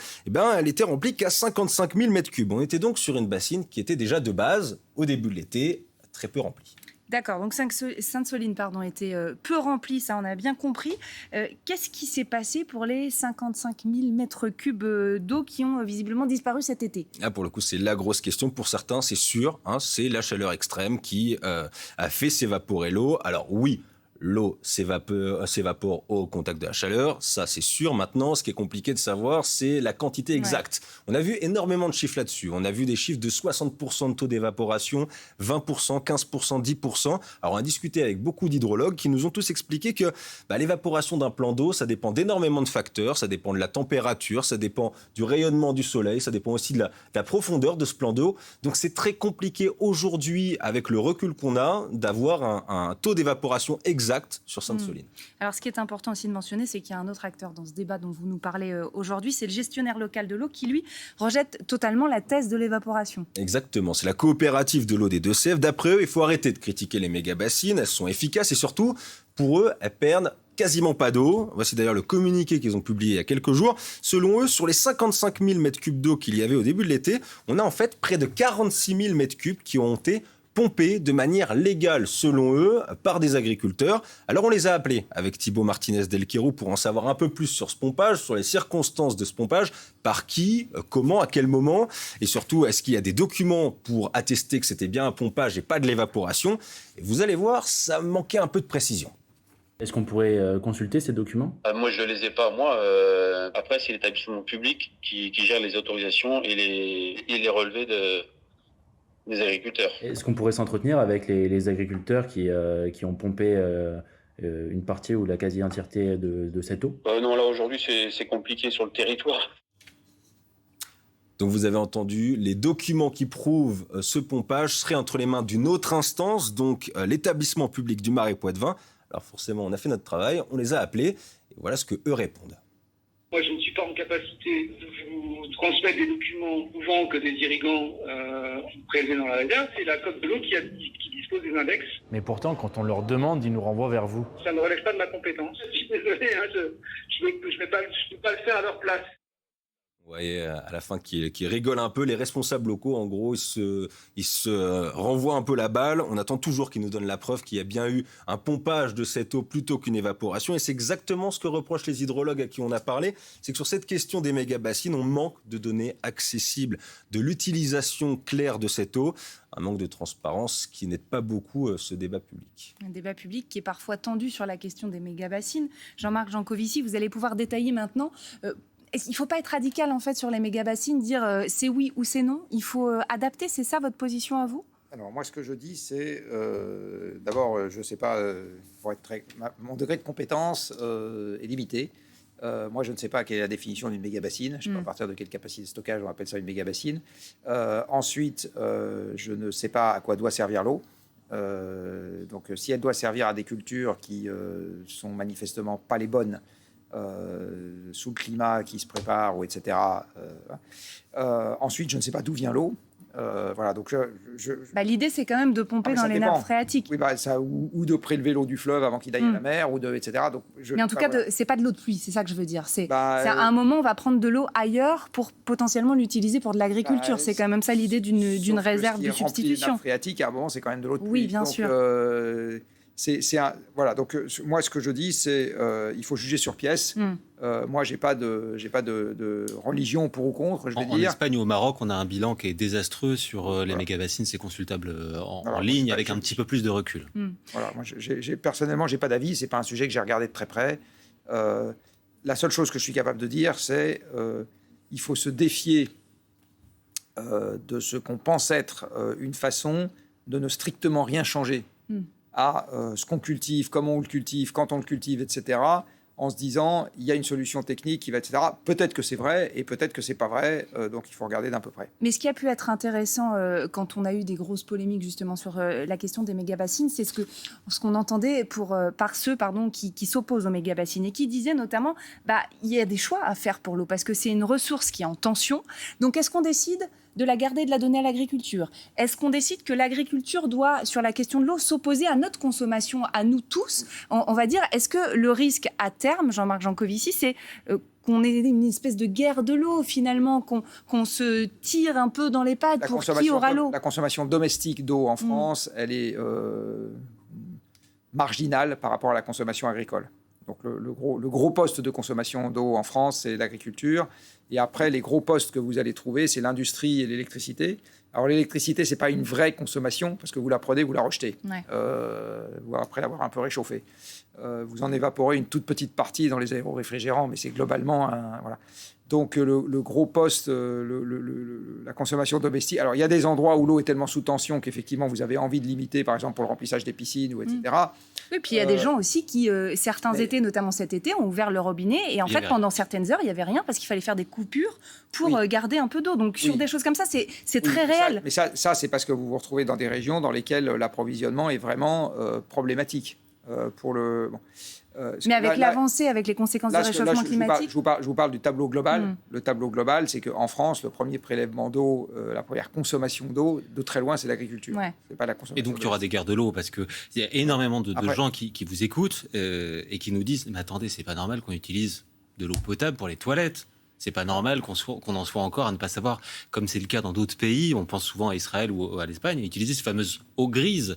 [SPEAKER 11] elle était remplie qu'à 55 000 m3. On était donc sur une bassine qui était déjà de base, au début de l'été, très peu remplie.
[SPEAKER 8] D'accord, donc Sainte-Soline était peu remplie, ça on a bien compris. Qu'est-ce qui s'est passé pour les 55 000 m3 d'eau qui ont visiblement disparu cet été?
[SPEAKER 11] Là, pour le coup, c'est la grosse question. Pour certains, c'est sûr, c'est la chaleur extrême qui a fait s'évaporer l'eau. Alors oui, l'eau s'évapore au contact de la chaleur, ça c'est sûr. Maintenant, ce qui est compliqué de savoir, c'est la quantité exacte. On a vu énormément de chiffres là-dessus. On a vu des chiffres de 60% de taux d'évaporation, 20%, 15%, 10%. Alors on a discuté avec beaucoup d'hydrologues qui nous ont tous expliqué que l'évaporation d'un plan d'eau, ça dépend d'énormément de facteurs. Ça dépend de la température, ça dépend du rayonnement du soleil, ça dépend aussi de la profondeur de ce plan d'eau. Donc c'est très compliqué aujourd'hui, avec le recul qu'on a, d'avoir un taux d'évaporation exact sur Sainte-Soline.
[SPEAKER 8] Alors, ce qui est important aussi de mentionner, c'est qu'il y a un autre acteur dans ce débat dont vous nous parlez aujourd'hui, c'est le gestionnaire local de l'eau qui, lui, rejette totalement la thèse de l'évaporation.
[SPEAKER 11] Exactement, c'est la coopérative de l'eau des Deux-Sèvres. D'après eux, il faut arrêter de critiquer les méga-bassines, elles sont efficaces et surtout, pour eux, elles perdent quasiment pas d'eau. Voici d'ailleurs le communiqué qu'ils ont publié il y a quelques jours. Selon eux, sur les 55 000 m3 d'eau qu'il y avait au début de l'été, on a en fait près de 46 000 m3 qui ont été pompés de manière légale, selon eux, par des agriculteurs. Alors on les a appelés avec Thibaut Martinez-Delquero pour en savoir un peu plus sur ce pompage, sur les circonstances de ce pompage, par qui, comment, à quel moment, et surtout, est-ce qu'il y a des documents pour attester que c'était bien un pompage et pas de l'évaporation? Et vous allez voir, ça manquait un peu de précision.
[SPEAKER 12] Est-ce qu'on pourrait consulter ces documents?
[SPEAKER 15] Moi, je ne les ai pas. Moi, après, c'est l'établissement public qui gère les autorisations et les relevés des agriculteurs.
[SPEAKER 12] Est-ce qu'on pourrait s'entretenir avec les agriculteurs qui ont pompé une partie ou la quasi-entièreté de cette eau?
[SPEAKER 15] Non, là, aujourd'hui, c'est compliqué sur le territoire.
[SPEAKER 11] Donc vous avez entendu, les documents qui prouvent ce pompage seraient entre les mains d'une autre instance, donc l'établissement public du Marais Poitevin. Alors forcément, on a fait notre travail, on les a appelés, et voilà ce qu'eux répondent.
[SPEAKER 16] Moi, je ne suis pas en capacité de vous transmettre des documents prouvant que des irrigants ont prélevé dans la réserve. C'est la Côte de l'eau qui dispose des index.
[SPEAKER 12] Mais pourtant, quand on leur demande, ils nous renvoient vers vous.
[SPEAKER 16] Ça ne relève pas de ma compétence. Je suis désolé, je ne peux pas le faire à leur place.
[SPEAKER 11] Vous voyez à la fin qui rigolent un peu, les responsables locaux, en gros, ils se renvoient un peu la balle. On attend toujours qu'ils nous donnent la preuve qu'il y a bien eu un pompage de cette eau plutôt qu'une évaporation. Et c'est exactement ce que reprochent les hydrologues à qui on a parlé. C'est que sur cette question des méga-bassines, on manque de données accessibles, de l'utilisation claire de cette eau. Un manque de transparence qui n'aide pas beaucoup ce débat public.
[SPEAKER 8] Un débat public qui est parfois tendu sur la question des méga-bassines. Jean-Marc Jancovici, vous allez pouvoir détailler maintenant... Il ne faut pas être radical en fait sur les méga-bassines, dire c'est oui ou c'est non. Il faut adapter, c'est ça votre position à vous?
[SPEAKER 10] Alors moi ce que je dis c'est, d'abord je ne sais pas, mon degré de compétence est limité. Moi je ne sais pas quelle est la définition d'une méga-bassine. Je ne sais pas à partir de quelle capacité de stockage on appelle ça une méga-bassine. Ensuite, je ne sais pas à quoi doit servir l'eau. Donc si elle doit servir à des cultures qui sont manifestement pas les bonnes, sous le climat qui se prépare, ou etc. Ensuite, je ne sais pas d'où vient l'eau. Voilà, donc
[SPEAKER 8] l'idée, c'est quand même de pomper dans les nappes phréatiques.
[SPEAKER 10] Oui, ou de prélever l'eau du fleuve avant qu'il aille à la mer, etc. Donc,
[SPEAKER 8] mais en tout cas, c'est pas de l'eau de pluie, c'est ça que je veux dire. C'est à un moment, on va prendre de l'eau ailleurs pour potentiellement l'utiliser pour de l'agriculture. C'est quand même ça l'idée d'une réserve de substitution.
[SPEAKER 10] Les nappes phréatiques, à un moment, c'est quand même de l'eau de pluie.
[SPEAKER 8] Oui, bien sûr.
[SPEAKER 10] Voilà, donc moi, ce que je dis, c'est il faut juger sur pièce. Moi, j'ai pas de religion pour ou contre.
[SPEAKER 9] En Espagne ou au Maroc, on a un bilan qui est désastreux sur les méga-bassines. C'est consultable en ligne avec un petit peu plus de recul.
[SPEAKER 10] Voilà, moi, personnellement, j'ai pas d'avis. C'est pas un sujet que j'ai regardé de très près. La seule chose que je suis capable de dire, c'est il faut se défier de ce qu'on pense être une façon de ne strictement rien changer à ce qu'on cultive, comment on le cultive, quand on le cultive, etc., en se disant, il y a une solution technique qui va, etc. Peut-être que c'est vrai et peut-être que c'est pas vrai, donc il faut regarder d'un peu près.
[SPEAKER 8] Mais ce qui a pu être intéressant quand on a eu des grosses polémiques justement sur la question des méga-bassines, c'est ce qu'on entendait par ceux qui s'opposent aux méga-bassines et qui disaient notamment, il y a des choix à faire pour l'eau parce que c'est une ressource qui est en tension. Donc est-ce qu'on décide de la garder et de la donner à l'agriculture? Est-ce qu'on décide que l'agriculture doit, sur la question de l'eau, s'opposer à notre consommation, à nous tous? On va dire, est-ce que le risque à terme, Jean-Marc Jancovici, c'est qu'on ait une espèce de guerre de l'eau, finalement, qu'on se tire un peu dans les pattes pour qui aura l'eau?
[SPEAKER 10] La consommation domestique d'eau en France, elle est marginale par rapport à la consommation agricole. Donc le gros poste de consommation d'eau en France, c'est l'agriculture. Et après, les gros postes que vous allez trouver, c'est l'industrie et l'électricité. Alors l'électricité, ce n'est pas une vraie consommation, parce que vous la prenez, vous la rejetez, après l'avoir un peu réchauffée. Vous en évaporez une toute petite partie dans les aéroréfrigérants, mais c'est globalement voilà. Donc le gros poste, la consommation domestique. Alors il y a des endroits où l'eau est tellement sous tension qu'effectivement vous avez envie de limiter, par exemple pour le remplissage des piscines, etc.
[SPEAKER 8] Oui, puis il y a des gens aussi qui, certains étés, notamment cet été, ont ouvert le robinet et en fait pendant certaines heures il n'y avait rien parce qu'il fallait faire des coupures pour garder un peu d'eau. Donc sur des choses comme ça, c'est très réel.
[SPEAKER 10] Mais ça c'est parce que vous vous retrouvez dans des régions dans lesquelles l'approvisionnement est vraiment problématique.
[SPEAKER 8] Mais avec l'avancée, avec les conséquences du réchauffement climatique...
[SPEAKER 10] Je vous parle du tableau global. Le tableau global, c'est qu'en France, le premier prélèvement d'eau, la première consommation d'eau, de très loin, c'est l'agriculture. C'est pas la consommation.
[SPEAKER 9] Et donc, il y aura des guerres de l'eau, parce qu'il y a énormément de gens qui vous écoutent et qui nous disent « Mais attendez, c'est pas normal qu'on utilise de l'eau potable pour les toilettes. C'est pas normal qu'on en soit encore à ne pas savoir, comme c'est le cas dans d'autres pays, on pense souvent à Israël ou à l'Espagne, utiliser ces fameuses eaux grises. »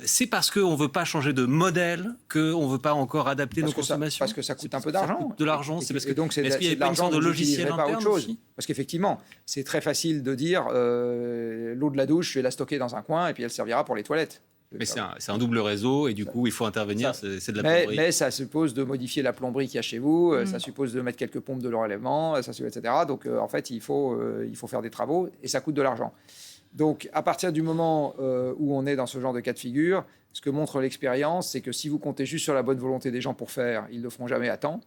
[SPEAKER 9] C'est parce qu'on ne veut pas changer de modèle qu'on ne veut pas encore adapter nos consommations.
[SPEAKER 10] Parce que ça coûte un peu d'argent.
[SPEAKER 9] Ça coûte de l'argent.
[SPEAKER 10] C'est parce que donc est-ce qu'il y a pas une sorte de logiciel interne aussi ? Parce qu'effectivement, c'est très facile de dire l'eau de la douche, je vais la stocker dans un coin et puis elle servira pour les toilettes.
[SPEAKER 9] Mais c'est un double réseau et du coup, il faut intervenir. C'est de la plomberie.
[SPEAKER 10] Mais ça suppose de modifier la plomberie qu'il y a chez vous. Ça suppose de mettre quelques pompes de relèvement, etc. Donc en fait, il faut faire des travaux et ça coûte de l'argent. Donc, à partir du moment où on est dans ce genre de cas de figure, ce que montre l'expérience, c'est que si vous comptez juste sur la bonne volonté des gens pour faire, ils ne le feront jamais à temps.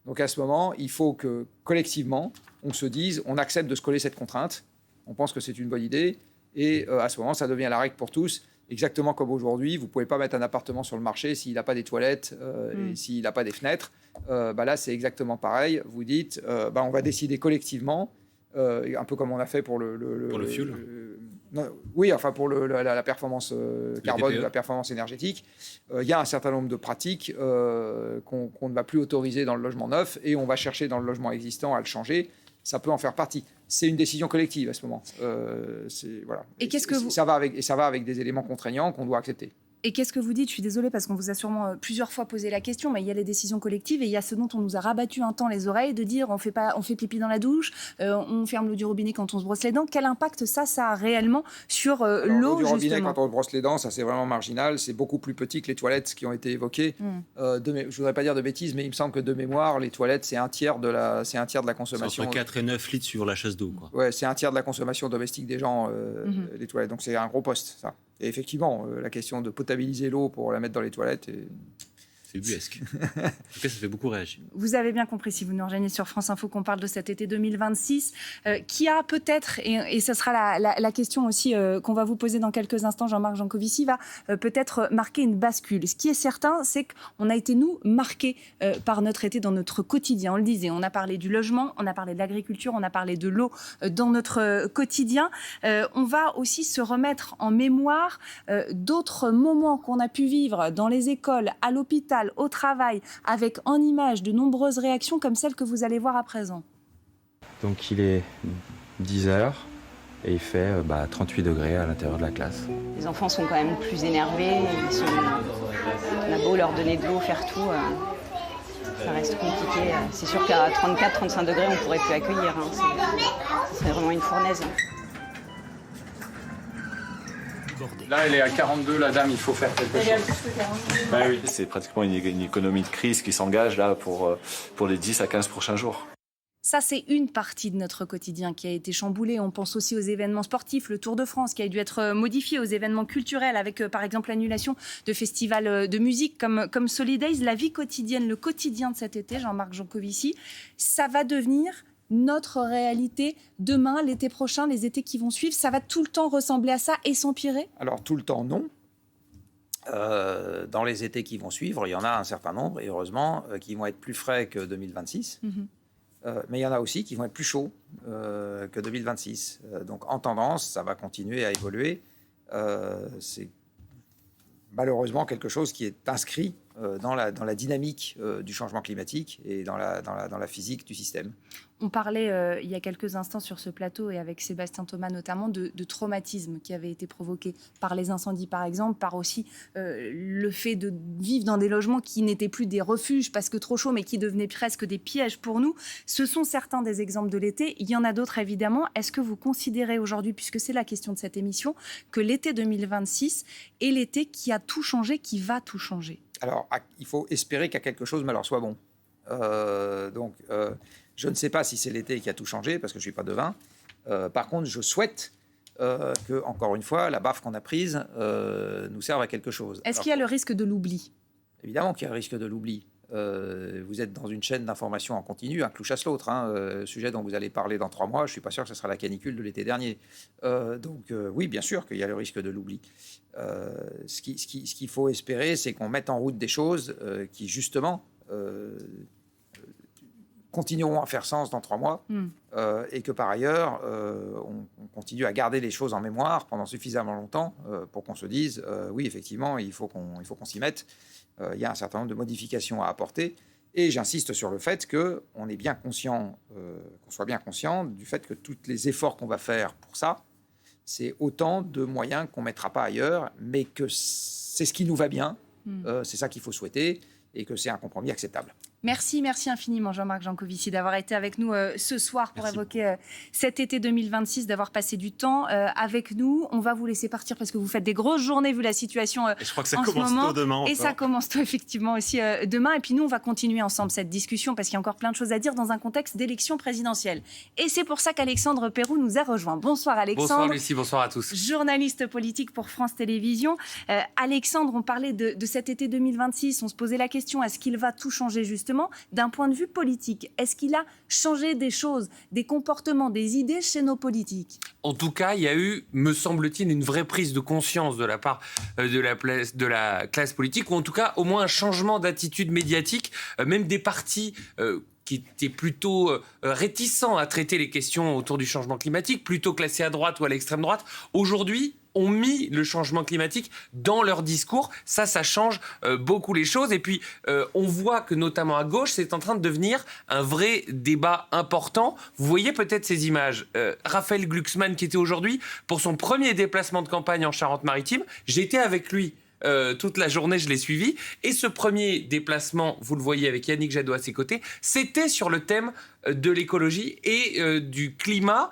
[SPEAKER 10] Donc, à ce moment, il faut que, collectivement, on se dise, on accepte de se coller cette contrainte, on pense que c'est une bonne idée, et à ce moment, ça devient la règle pour tous, exactement comme aujourd'hui. Vous ne pouvez pas mettre un appartement sur le marché s'il n'a pas des toilettes et s'il n'a pas des fenêtres. Là, c'est exactement pareil. Vous dites, on va décider collectivement, un peu comme on a fait pour le
[SPEAKER 9] fuel.
[SPEAKER 10] Pour la performance carbone, la performance énergétique. Il y a un certain nombre de pratiques qu'on ne va plus autoriser dans le logement neuf et on va chercher dans le logement existant à le changer. Ça peut en faire partie. C'est une décision collective à ce moment. Voilà.
[SPEAKER 8] Et
[SPEAKER 10] ça va avec des éléments contraignants qu'on doit accepter.
[SPEAKER 8] Et qu'est-ce que vous dites? Je suis désolée parce qu'on vous a sûrement plusieurs fois posé la question, mais il y a les décisions collectives et il y a ce dont on nous a rabattu un temps les oreilles, de dire on fait pipi dans la douche, on ferme l'eau du robinet quand on se brosse les dents. Quel impact ça a réellement sur l'eau,
[SPEAKER 10] du robinet
[SPEAKER 8] justement?
[SPEAKER 10] quand on brosse les dents, ça c'est vraiment marginal. C'est beaucoup plus petit que les toilettes qui ont été évoquées. Je voudrais pas dire de bêtises, mais il me semble que de mémoire, les toilettes c'est un tiers de la consommation.
[SPEAKER 9] C'est entre 4 et 9 litres sur la chasse d'eau.
[SPEAKER 10] Ouais, c'est un tiers de la consommation domestique des gens, les toilettes. Donc c'est un gros poste, ça. Et effectivement, la question de potabiliser l'eau pour la mettre dans les toilettes,
[SPEAKER 9] C'est ubuesque. En tout cas, ça fait beaucoup réagir.
[SPEAKER 8] Vous avez bien compris, si vous nous rejoignez sur France Info, qu'on parle de cet été 2026, qui a peut-être, et ce sera la question aussi qu'on va vous poser dans quelques instants, Jean-Marc Jancovici, va peut-être marquer une bascule. Ce qui est certain, c'est qu'on a été, nous, marqués par notre été dans notre quotidien. On le disait, on a parlé du logement, on a parlé de l'agriculture, on a parlé de l'eau dans notre quotidien. On va aussi se remettre en mémoire d'autres moments qu'on a pu vivre dans les écoles, à l'hôpital, au travail, avec en images de nombreuses réactions comme celles que vous allez voir à présent.
[SPEAKER 1] Donc il est 10h et il fait 38 degrés à l'intérieur de la classe.
[SPEAKER 14] Les enfants sont quand même plus énervés, on a beau leur donner de l'eau, faire tout, ça reste compliqué. C'est sûr qu'à 34-35 degrés, on ne pourrait plus accueillir, c'est vraiment une fournaise.
[SPEAKER 17] Là, elle est à 42, la dame, il faut faire quelque chose.
[SPEAKER 18] Ben oui. C'est pratiquement une économie de crise qui s'engage là pour les 10 à 15 prochains jours.
[SPEAKER 8] Ça, c'est une partie de notre quotidien qui a été chamboulée. On pense aussi aux événements sportifs, le Tour de France qui a dû être modifié, aux événements culturels avec, par exemple, l'annulation de festivals de musique comme Solidays. La vie quotidienne, le quotidien de cet été, Jean-Marc Jancovici, ça va devenir notre réalité demain, l'été prochain, les étés qui vont suivre. Ça va tout le temps ressembler à ça et s'empirer ?
[SPEAKER 10] Alors, tout le temps, non. Dans les étés qui vont suivre, il y en a un certain nombre, et heureusement, qui vont être plus frais que 2026. Mais il y en a aussi qui vont être plus chauds que 2026. Donc, en tendance, ça va continuer à évoluer. C'est malheureusement quelque chose qui est inscrit dans la dynamique du changement climatique et dans la physique du système.
[SPEAKER 8] On parlait il y a quelques instants sur ce plateau et avec Sébastien Thomas notamment de traumatismes qui avaient été provoqués par les incendies par exemple, par aussi le fait de vivre dans des logements qui n'étaient plus des refuges parce que trop chaud mais qui devenaient presque des pièges pour nous. Ce sont certains des exemples de l'été, il y en a d'autres évidemment. Est-ce que vous considérez aujourd'hui, puisque c'est la question de cette émission, que l'été 2026 est l'été qui a tout changé, qui va tout changer ?
[SPEAKER 10] Alors, il faut espérer qu'à quelque chose malheur soit bon. Je ne sais pas si c'est l'été qui a tout changé, parce que je ne suis pas devin. Par contre, je souhaite que, encore une fois, la baffe qu'on a prise nous serve à quelque chose.
[SPEAKER 8] Est-ce qu'il y a le risque de l'oubli ?
[SPEAKER 10] Évidemment qu'il y a le risque de l'oubli. Vous êtes dans une chaîne d'information en continu, un clou chasse l'autre. Sujet dont vous allez parler dans 3 mois, je ne suis pas sûr que ce sera la canicule de l'été dernier. Oui, bien sûr qu'il y a le risque de l'oubli. Ce qu'il faut espérer, c'est qu'on mette en route des choses qui, justement, continueront à faire sens dans 3 mois et que, par ailleurs, on continue à garder les choses en mémoire pendant suffisamment longtemps pour qu'on se dise oui, effectivement, il faut qu'on s'y mette. Il y a un certain nombre de modifications à apporter. Et j'insiste sur le fait qu'on est bien conscient, qu'on soit bien conscient du fait que tous les efforts qu'on va faire pour ça, c'est autant de moyens qu'on ne mettra pas ailleurs, mais que c'est ce qui nous va bien, c'est ça qu'il faut souhaiter, et que c'est un compromis acceptable.
[SPEAKER 8] Merci infiniment Jean-Marc Jancovici d'avoir été avec nous ce soir pour évoquer cet été 2026, d'avoir passé du temps avec nous. On va vous laisser partir parce que vous faites des grosses journées vu la situation
[SPEAKER 9] et je crois que ça
[SPEAKER 8] en
[SPEAKER 9] commence
[SPEAKER 8] ce moment.
[SPEAKER 9] Tôt demain.
[SPEAKER 8] Et ça commence tôt effectivement aussi demain. Et puis nous, on va continuer ensemble cette discussion parce qu'il y a encore plein de choses à dire dans un contexte d'élection présidentielle. Et c'est pour ça qu'Alexandre Pérou nous a rejoint. Bonsoir Alexandre.
[SPEAKER 19] Bonsoir Lucie, bonsoir à tous.
[SPEAKER 8] Journaliste politique pour France Télévisions. Alexandre, on parlait de cet été 2026. On se posait la question, est-ce qu'il va tout changer justement d'un point de vue politique? Est-ce qu'il a changé des choses, des comportements, des idées chez nos politiques?
[SPEAKER 19] En tout cas, il y a eu, me semble-t-il, une vraie prise de conscience de la part de la classe politique, ou en tout cas au moins un changement d'attitude médiatique, même des partis qui étaient plutôt réticents à traiter les questions autour du changement climatique, plutôt classés à droite ou à l'extrême droite, aujourd'hui ont mis le changement climatique dans leur discours. Ça change beaucoup les choses. Et puis, on voit que notamment à gauche, c'est en train de devenir un vrai débat important. Vous voyez peut-être ces images. Raphaël Glucksmann, qui était aujourd'hui pour son premier déplacement de campagne en Charente-Maritime, j'étais avec lui. Toute la journée, je l'ai suivi. Et ce premier déplacement, vous le voyez avec Yannick Jadot à ses côtés, c'était sur le thème de l'écologie et du climat.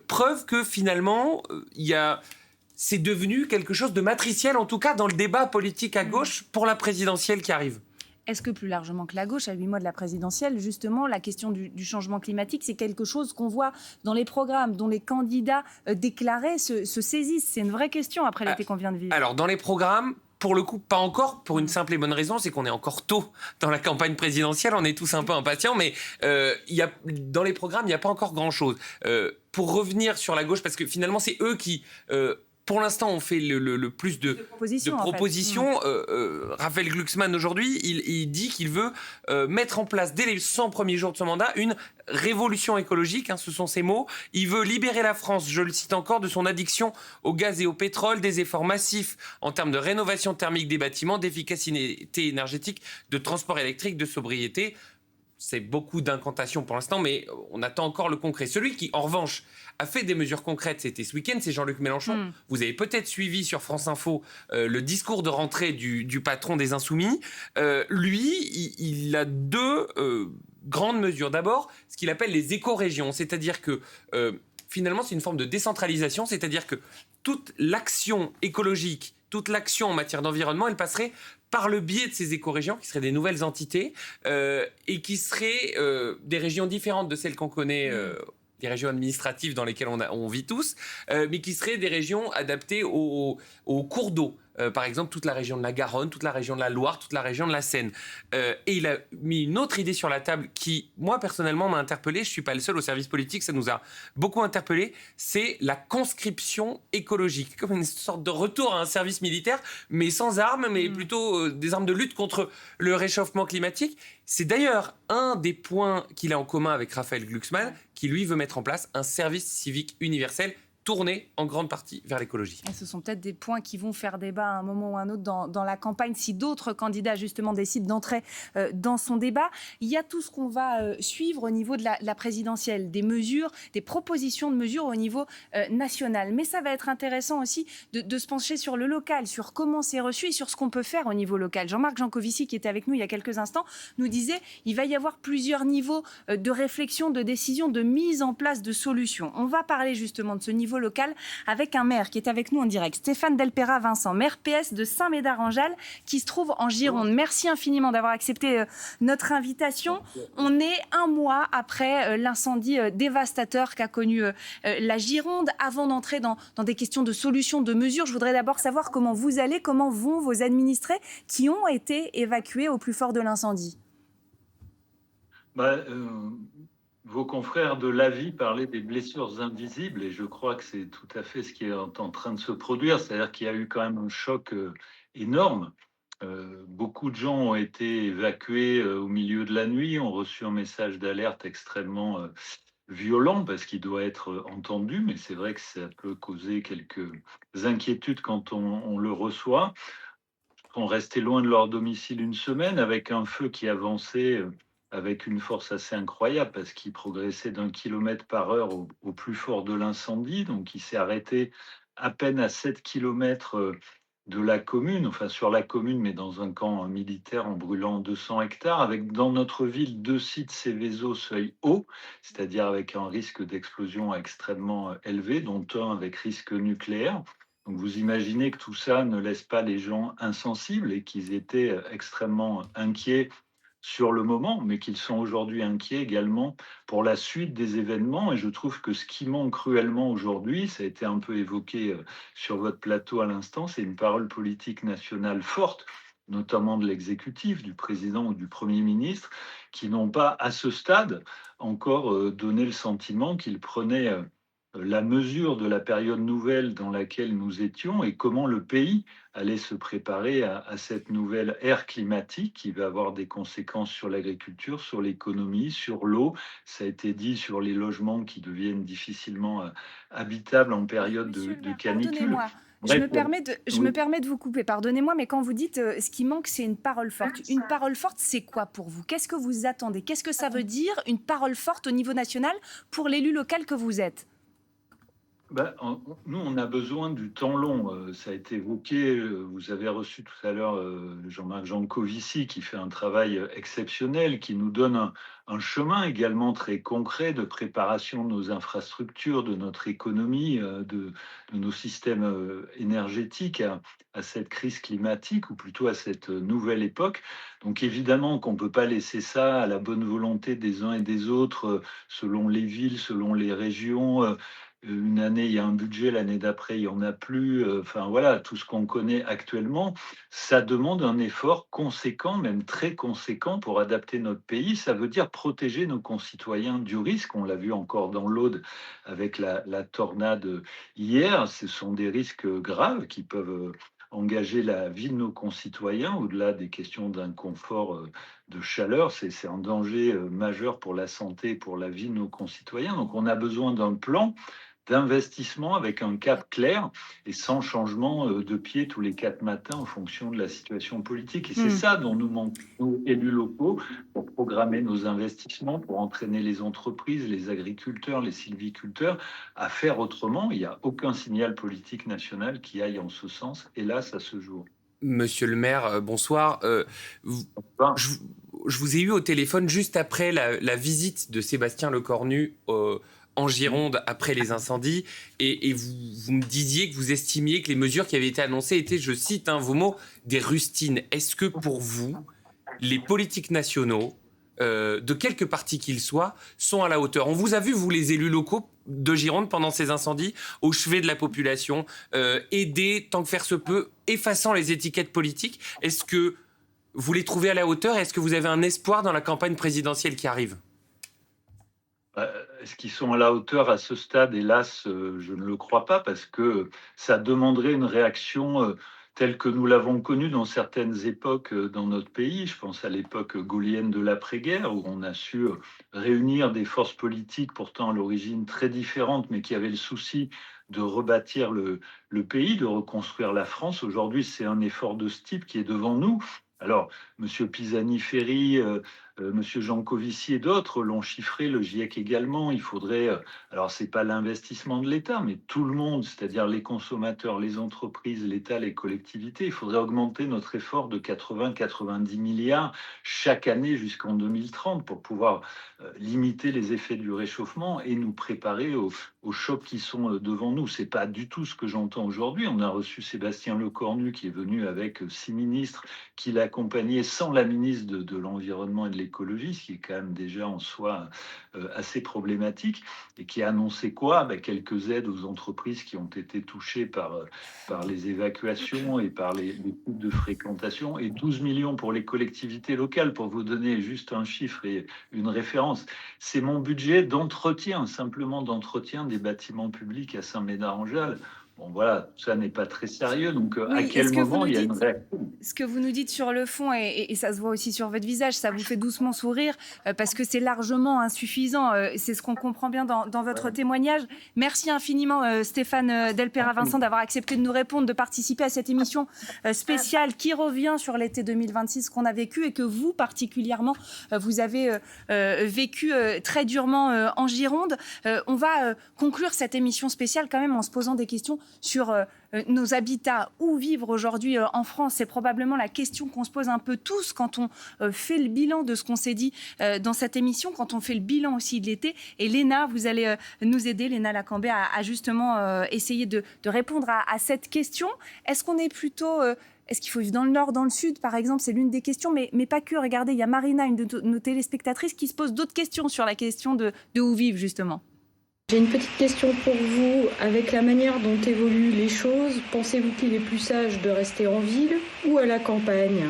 [SPEAKER 19] Preuve que finalement, c'est devenu quelque chose de matriciel, en tout cas dans le débat politique à gauche pour la présidentielle qui arrive.
[SPEAKER 8] Est-ce que plus largement que la gauche, à 8 mois de la présidentielle, justement, la question du changement climatique, c'est quelque chose qu'on voit dans les programmes, dont les candidats déclarés se saisissent? C'est une vraie question après l'été qu'on vient de vivre.
[SPEAKER 19] Alors, dans les programmes, pour le coup, pas encore, pour une simple et bonne raison, c'est qu'on est encore tôt dans la campagne présidentielle, on est tous un peu impatients, mais dans les programmes, il n'y a pas encore grand-chose. Pour revenir sur la gauche, parce que finalement, c'est eux qui... pour l'instant, on fait le plus de propositions. Raphaël Glucksmann, aujourd'hui, il dit qu'il veut mettre en place, dès les 100 premiers jours de son mandat, une révolution écologique, ce sont ses mots. Il veut libérer la France, je le cite encore, de son addiction au gaz et au pétrole, des efforts massifs en termes de rénovation thermique des bâtiments, d'efficacité énergétique, de transport électrique, de sobriété. C'est beaucoup d'incantations pour l'instant, mais on attend encore le concret. Celui qui, en revanche, a fait des mesures concrètes, c'était ce week-end, c'est Jean-Luc Mélenchon. Vous avez peut-être suivi sur France Info le discours de rentrée du patron des Insoumis. Lui, il a deux grandes mesures. D'abord, ce qu'il appelle les éco-régions, c'est-à-dire que finalement, c'est une forme de décentralisation, c'est-à-dire que toute l'action écologique, toute l'action en matière d'environnement, elle passerait par le biais de ces écorégions, qui seraient des nouvelles entités, et qui seraient des régions différentes de celles qu'on connaît, des régions administratives dans lesquelles on vit tous, mais qui seraient des régions adaptées aux cours d'eau. Par exemple, toute la région de la Garonne, toute la région de la Loire, toute la région de la Seine. Et il a mis une autre idée sur la table qui, moi, personnellement, m'a interpellé. Je ne suis pas le seul au service politique, ça nous a beaucoup interpellé. C'est la conscription écologique, comme une sorte de retour à un service militaire, mais sans armes, mais plutôt des armes de lutte contre le réchauffement climatique. C'est d'ailleurs un des points qu'il a en commun avec Raphaël Glucksmann, qui, lui, veut mettre en place un service civique universel tourné en grande partie vers l'écologie.
[SPEAKER 8] Et ce sont peut-être des points qui vont faire débat à un moment ou à un autre dans la campagne, si d'autres candidats justement décident d'entrer dans son débat. Il y a tout ce qu'on va suivre au niveau de la présidentielle, des mesures, des propositions de mesures au niveau national. Mais ça va être intéressant aussi de se pencher sur le local, sur comment c'est reçu et sur ce qu'on peut faire au niveau local. Jean-Marc Jancovici, qui était avec nous il y a quelques instants, nous disait qu'il va y avoir plusieurs niveaux de réflexion, de décision, de mise en place de solutions. On va parler justement de ce niveau local avec un maire qui est avec nous en direct, Stéphane Delpera Vincent, maire PS de Saint-Médard-en-Jalles, qui se trouve en Gironde. Merci infiniment d'avoir accepté notre invitation. On est un mois après l'incendie dévastateur qu'a connu la Gironde. Avant d'entrer dans des questions de solutions, de mesures, je voudrais d'abord savoir comment vous allez, comment vont vos administrés qui ont été évacués au plus fort de l'incendie.
[SPEAKER 2] Vos confrères de l'AVI parlaient des blessures invisibles et je crois que c'est tout à fait ce qui est en train de se produire. C'est-à-dire qu'il y a eu quand même un choc énorme. Beaucoup de gens ont été évacués au milieu de la nuit, ont reçu un message d'alerte extrêmement violent parce qu'il doit être entendu, mais c'est vrai que ça peut causer quelques inquiétudes quand on le reçoit. Ils sont restés loin de leur domicile une semaine avec un feu qui avançait avec une force assez incroyable parce qu'il progressait d'1 km par heure au plus fort de l'incendie. Donc il s'est arrêté à peine à 7 km de la commune, enfin sur la commune, mais dans un camp militaire en brûlant 200 hectares, avec dans notre ville 2 sites Céveso seuil haut, c'est-à-dire avec un risque d'explosion extrêmement élevé, dont un avec risque nucléaire. Donc vous imaginez que tout ça ne laisse pas les gens insensibles et qu'ils étaient extrêmement inquiets sur le moment, mais qu'ils sont aujourd'hui inquiets également pour la suite des événements. Et je trouve que ce qui manque cruellement aujourd'hui, ça a été un peu évoqué sur votre plateau à l'instant, c'est une parole politique nationale forte, notamment de l'exécutif, du président ou du Premier ministre, qui n'ont pas, à ce stade, encore donné le sentiment qu'ils prenaient la mesure de la période nouvelle dans laquelle nous étions et comment le pays allait se préparer à cette nouvelle ère climatique qui va avoir des conséquences sur l'agriculture, sur l'économie, sur l'eau. Ça a été dit sur les logements qui deviennent difficilement habitables en période de canicule.
[SPEAKER 8] Je me permets de vous couper, pardonnez-moi, mais quand vous dites ce qui manque, c'est une parole forte. Une parole forte, c'est quoi pour vous? Qu'est-ce que vous attendez? Qu'est-ce que ça veut dire, une parole forte au niveau national pour l'élu local que vous êtes?
[SPEAKER 2] Nous, on a besoin du temps long. Ça a été évoqué. Vous avez reçu tout à l'heure Jean-Marc Jancovici qui fait un travail exceptionnel, qui nous donne un chemin également très concret de préparation de nos infrastructures, de notre économie, de nos systèmes énergétiques à cette crise climatique ou plutôt à cette nouvelle époque. Donc évidemment qu'on ne peut pas laisser ça à la bonne volonté des uns et des autres selon les villes, selon les régions. une année, il y a un budget, l'année d'après, il n'y en a plus. Enfin voilà, tout ce qu'on connaît actuellement, ça demande un effort conséquent, même très conséquent, pour adapter notre pays. Ça veut dire protéger nos concitoyens du risque. On l'a vu encore dans l'Aude avec la tornade hier. Ce sont des risques graves qui peuvent engager la vie de nos concitoyens, au-delà des questions d'inconfort de chaleur. C'est un danger majeur pour la santé et pour la vie de nos concitoyens. Donc on a besoin d'un plan d'investissement avec un cap clair et sans changement de pied tous les 4 matins en fonction de la situation politique. Et c'est ça dont nous manquons, nous, élus locaux, pour programmer nos investissements, pour entraîner les entreprises, les agriculteurs, les sylviculteurs à faire autrement. Il n'y a aucun signal politique national qui aille en ce sens, hélas, à ce jour.
[SPEAKER 19] Monsieur le maire, bonsoir. Je vous ai eu au téléphone juste après la visite de Sébastien Lecornu en Gironde après les incendies, et vous me disiez que vous estimiez que les mesures qui avaient été annoncées étaient, je cite vos mots, des rustines. Est-ce que pour vous, les politiques nationaux, de quelque parti qu'ils soient, sont à la hauteur? On vous a vu, vous les élus locaux de Gironde, pendant ces incendies, au chevet de la population, aider tant que faire se peut, effaçant les étiquettes politiques. Est-ce que vous les trouvez à la hauteur? Est-ce que vous avez un espoir dans la campagne présidentielle qui arrive?
[SPEAKER 2] Est-ce qu'ils sont à la hauteur à ce stade? Hélas, je ne le crois pas, parce que ça demanderait une réaction telle que nous l'avons connue dans certaines époques dans notre pays. Je pense à l'époque gaullienne de l'après-guerre, où on a su réunir des forces politiques pourtant à l'origine très différentes, mais qui avaient le souci de rebâtir le pays, de reconstruire la France. Aujourd'hui, c'est un effort de ce type qui est devant nous. Alors, M. Pisani-Ferry, M. Jancovici et d'autres l'ont chiffré, le GIEC également. Il faudrait, alors c'est pas l'investissement de l'État, mais tout le monde, c'est-à-dire les consommateurs, les entreprises, l'État, les collectivités, il faudrait augmenter notre effort de 80-90 milliards chaque année jusqu'en 2030 pour pouvoir limiter les effets du réchauffement et nous préparer aux chocs qui sont devant nous. C'est pas du tout ce que j'entends aujourd'hui. On a reçu Sébastien Lecornu qui est venu avec 6 ministres qui l'accompagnaient sans la ministre de l'Environnement et de l'Écologie, ce qui est quand même déjà en soi assez problématique, et qui a annoncé quoi? Quelques aides aux entreprises qui ont été touchées par les évacuations et par les coûts de fréquentation, et 12 millions pour les collectivités locales, pour vous donner juste un chiffre et une référence. C'est mon budget d'entretien, simplement d'entretien des bâtiments publics à Saint-Médard-en-Jalles. Bon voilà, ça n'est pas très sérieux, donc
[SPEAKER 8] oui,
[SPEAKER 2] à quel moment il y a une réaction?
[SPEAKER 8] Ce que vous nous dites sur le fond, et ça se voit aussi sur votre visage, ça vous fait doucement sourire, parce que c'est largement insuffisant. C'est ce qu'on comprend bien dans votre témoignage. Merci infiniment Stéphane Delpera-Vincent d'avoir accepté de nous répondre, de participer à cette émission spéciale qui revient sur l'été 2026 qu'on a vécu, et que vous particulièrement, vous avez vécu très durement en Gironde. On va conclure cette émission spéciale quand même en se posant des questions sur nos habitats. Où vivre aujourd'hui en France? C'est probablement la question qu'on se pose un peu tous quand on fait le bilan de ce qu'on s'est dit dans cette émission, quand on fait le bilan aussi de l'été. Et Léna, vous allez nous aider, Léna Lacambé, à justement essayer de répondre à cette question. Est-ce qu'on est plutôt... Est-ce qu'il faut vivre dans le nord, dans le sud, par exemple? C'est l'une des questions, mais pas que. Regardez, il y a Marina, une de nos téléspectatrices, qui se pose d'autres questions sur la question de où vivre, justement.
[SPEAKER 3] J'ai une petite question pour vous. Avec la manière dont évoluent les choses, pensez-vous qu'il est plus sage de rester en ville ou à la campagne?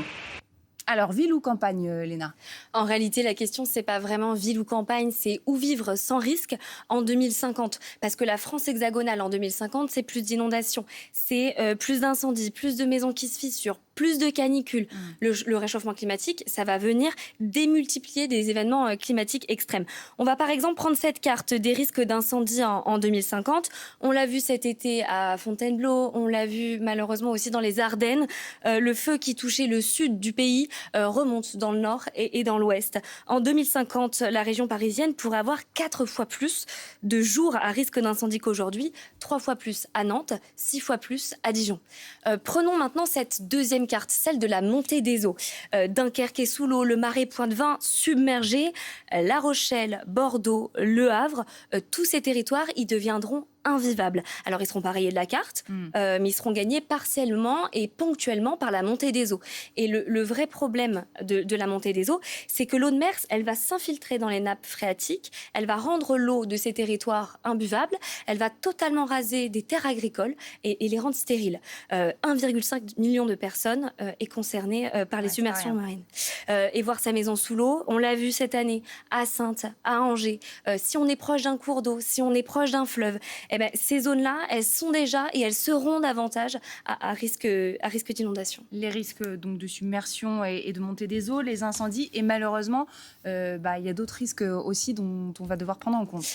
[SPEAKER 8] Alors, ville ou campagne, Léna?
[SPEAKER 13] En réalité, la question, c'est pas vraiment ville ou campagne, c'est où vivre sans risque en 2050. Parce que la France hexagonale en 2050, c'est plus d'inondations, c'est plus d'incendies, plus de maisons qui se fissurent, plus de canicules. Le réchauffement climatique, ça va venir démultiplier des événements climatiques extrêmes. On va par exemple prendre cette carte des risques d'incendie en 2050. On l'a vu cet été à Fontainebleau, on l'a vu malheureusement aussi dans les Ardennes. Le feu qui touchait le sud du pays remonte dans le nord et dans l'ouest. En 2050, la région parisienne pourrait avoir 4 fois plus de jours à risque d'incendie qu'aujourd'hui, 3 fois plus à Nantes, 6 fois plus à Dijon. Prenons maintenant cette deuxième carte, celle de la montée des eaux. Dunkerque est sous l'eau, le Marais Pointe-de-Vin submergé, La Rochelle, Bordeaux, Le Havre, tous ces territoires, ils deviendront invivables. Alors, ils seront pas rayés de la carte, mais ils seront gagnés partiellement et ponctuellement par la montée des eaux. Et le vrai problème de la montée des eaux, c'est que l'eau de mer, elle va s'infiltrer dans les nappes phréatiques, elle va rendre l'eau de ces territoires imbuvable, elle va totalement raser des terres agricoles et les rendre stériles. 1,5 million de personnes est concernées par les submersions marines. Et voir sa maison sous l'eau, on l'a vu cette année à Saintes, à Angers. Si on est proche d'un cours d'eau, si on est proche d'un fleuve, ces zones-là, elles sont déjà et elles seront davantage à risque d'inondation.
[SPEAKER 8] Les risques donc de submersion et de montée des eaux, les incendies et malheureusement, il y a d'autres risques aussi dont on va devoir prendre en compte.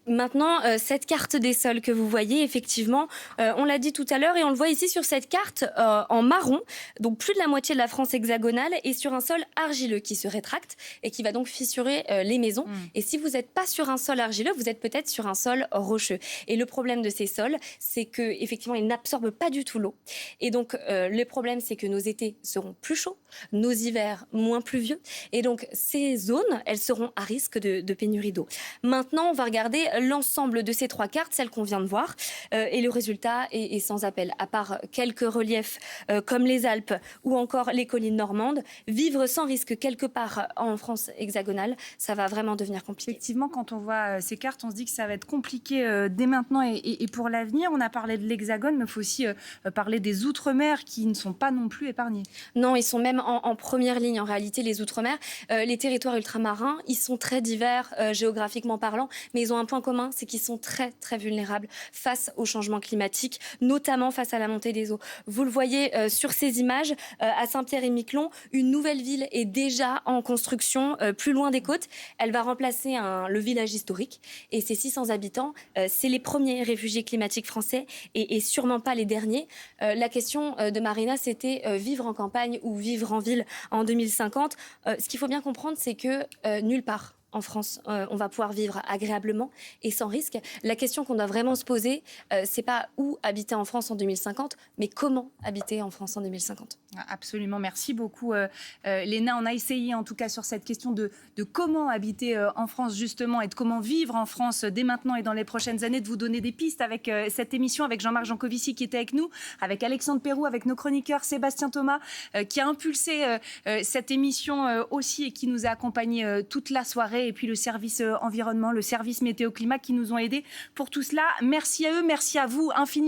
[SPEAKER 13] Maintenant, cette carte des sols que vous voyez, effectivement, on l'a dit tout à l'heure et on le voit ici sur cette carte en marron, donc plus de la moitié de la France hexagonale est sur un sol argileux qui se rétracte et qui va donc fissurer les maisons. Et si vous n'êtes pas sur un sol argileux, vous êtes peut-être sur un sol rocheux. Et le problème de ces sols, c'est qu'effectivement, ils n'absorbent pas du tout l'eau. Et donc, le problème, c'est que nos étés seront plus chauds, nos hivers moins pluvieux. Et donc, ces zones, elles seront à risque de pénurie d'eau. Maintenant, on va regarder l'ensemble de ces trois cartes, celles qu'on vient de voir. Et le résultat est sans appel. À part quelques reliefs comme les Alpes ou encore les collines normandes, vivre sans risque quelque part en France hexagonale, ça va vraiment devenir compliqué.
[SPEAKER 8] Effectivement, quand on voit ces cartes, on se dit que ça va être compliqué dès maintenant et pour l'avenir. On a parlé de l'Hexagone, mais il faut aussi parler des Outre-mer qui ne sont pas non plus épargnés.
[SPEAKER 13] Non, ils sont même en première ligne en réalité, les Outre-mer. Les territoires ultramarins, ils sont très divers géographiquement parlant, mais ils ont un point commun, c'est qu'ils sont très très vulnérables face au changement climatique, notamment face à la montée des eaux. Vous le voyez sur ces images, à Saint-Pierre-et-Miquelon, une nouvelle ville est déjà en construction plus loin des côtes. Elle va remplacer le village historique et ces 600 habitants, c'est les premiers réfugiés climatiques français et sûrement pas les derniers. La question de Marina, c'était vivre en campagne ou vivre en ville en 2050. Ce qu'il faut bien comprendre, c'est que nulle part en France, on va pouvoir vivre agréablement et sans risque. La question qu'on doit vraiment se poser, c'est pas où habiter en France en 2050, mais comment habiter en France en 2050.
[SPEAKER 8] Absolument, merci beaucoup Léna. On a essayé en tout cas sur cette question de comment habiter en France justement et de comment vivre en France dès maintenant et dans les prochaines années, de vous donner des pistes avec cette émission, avec Jean-Marc Jancovici qui était avec nous, avec Alexandre Perroux, avec nos chroniqueurs Sébastien Thomas qui a impulsé cette émission aussi et qui nous a accompagnés toute la soirée, et puis le service environnement, le service météo-climat qui nous ont aidés pour tout cela. Merci à eux, merci à vous infiniment.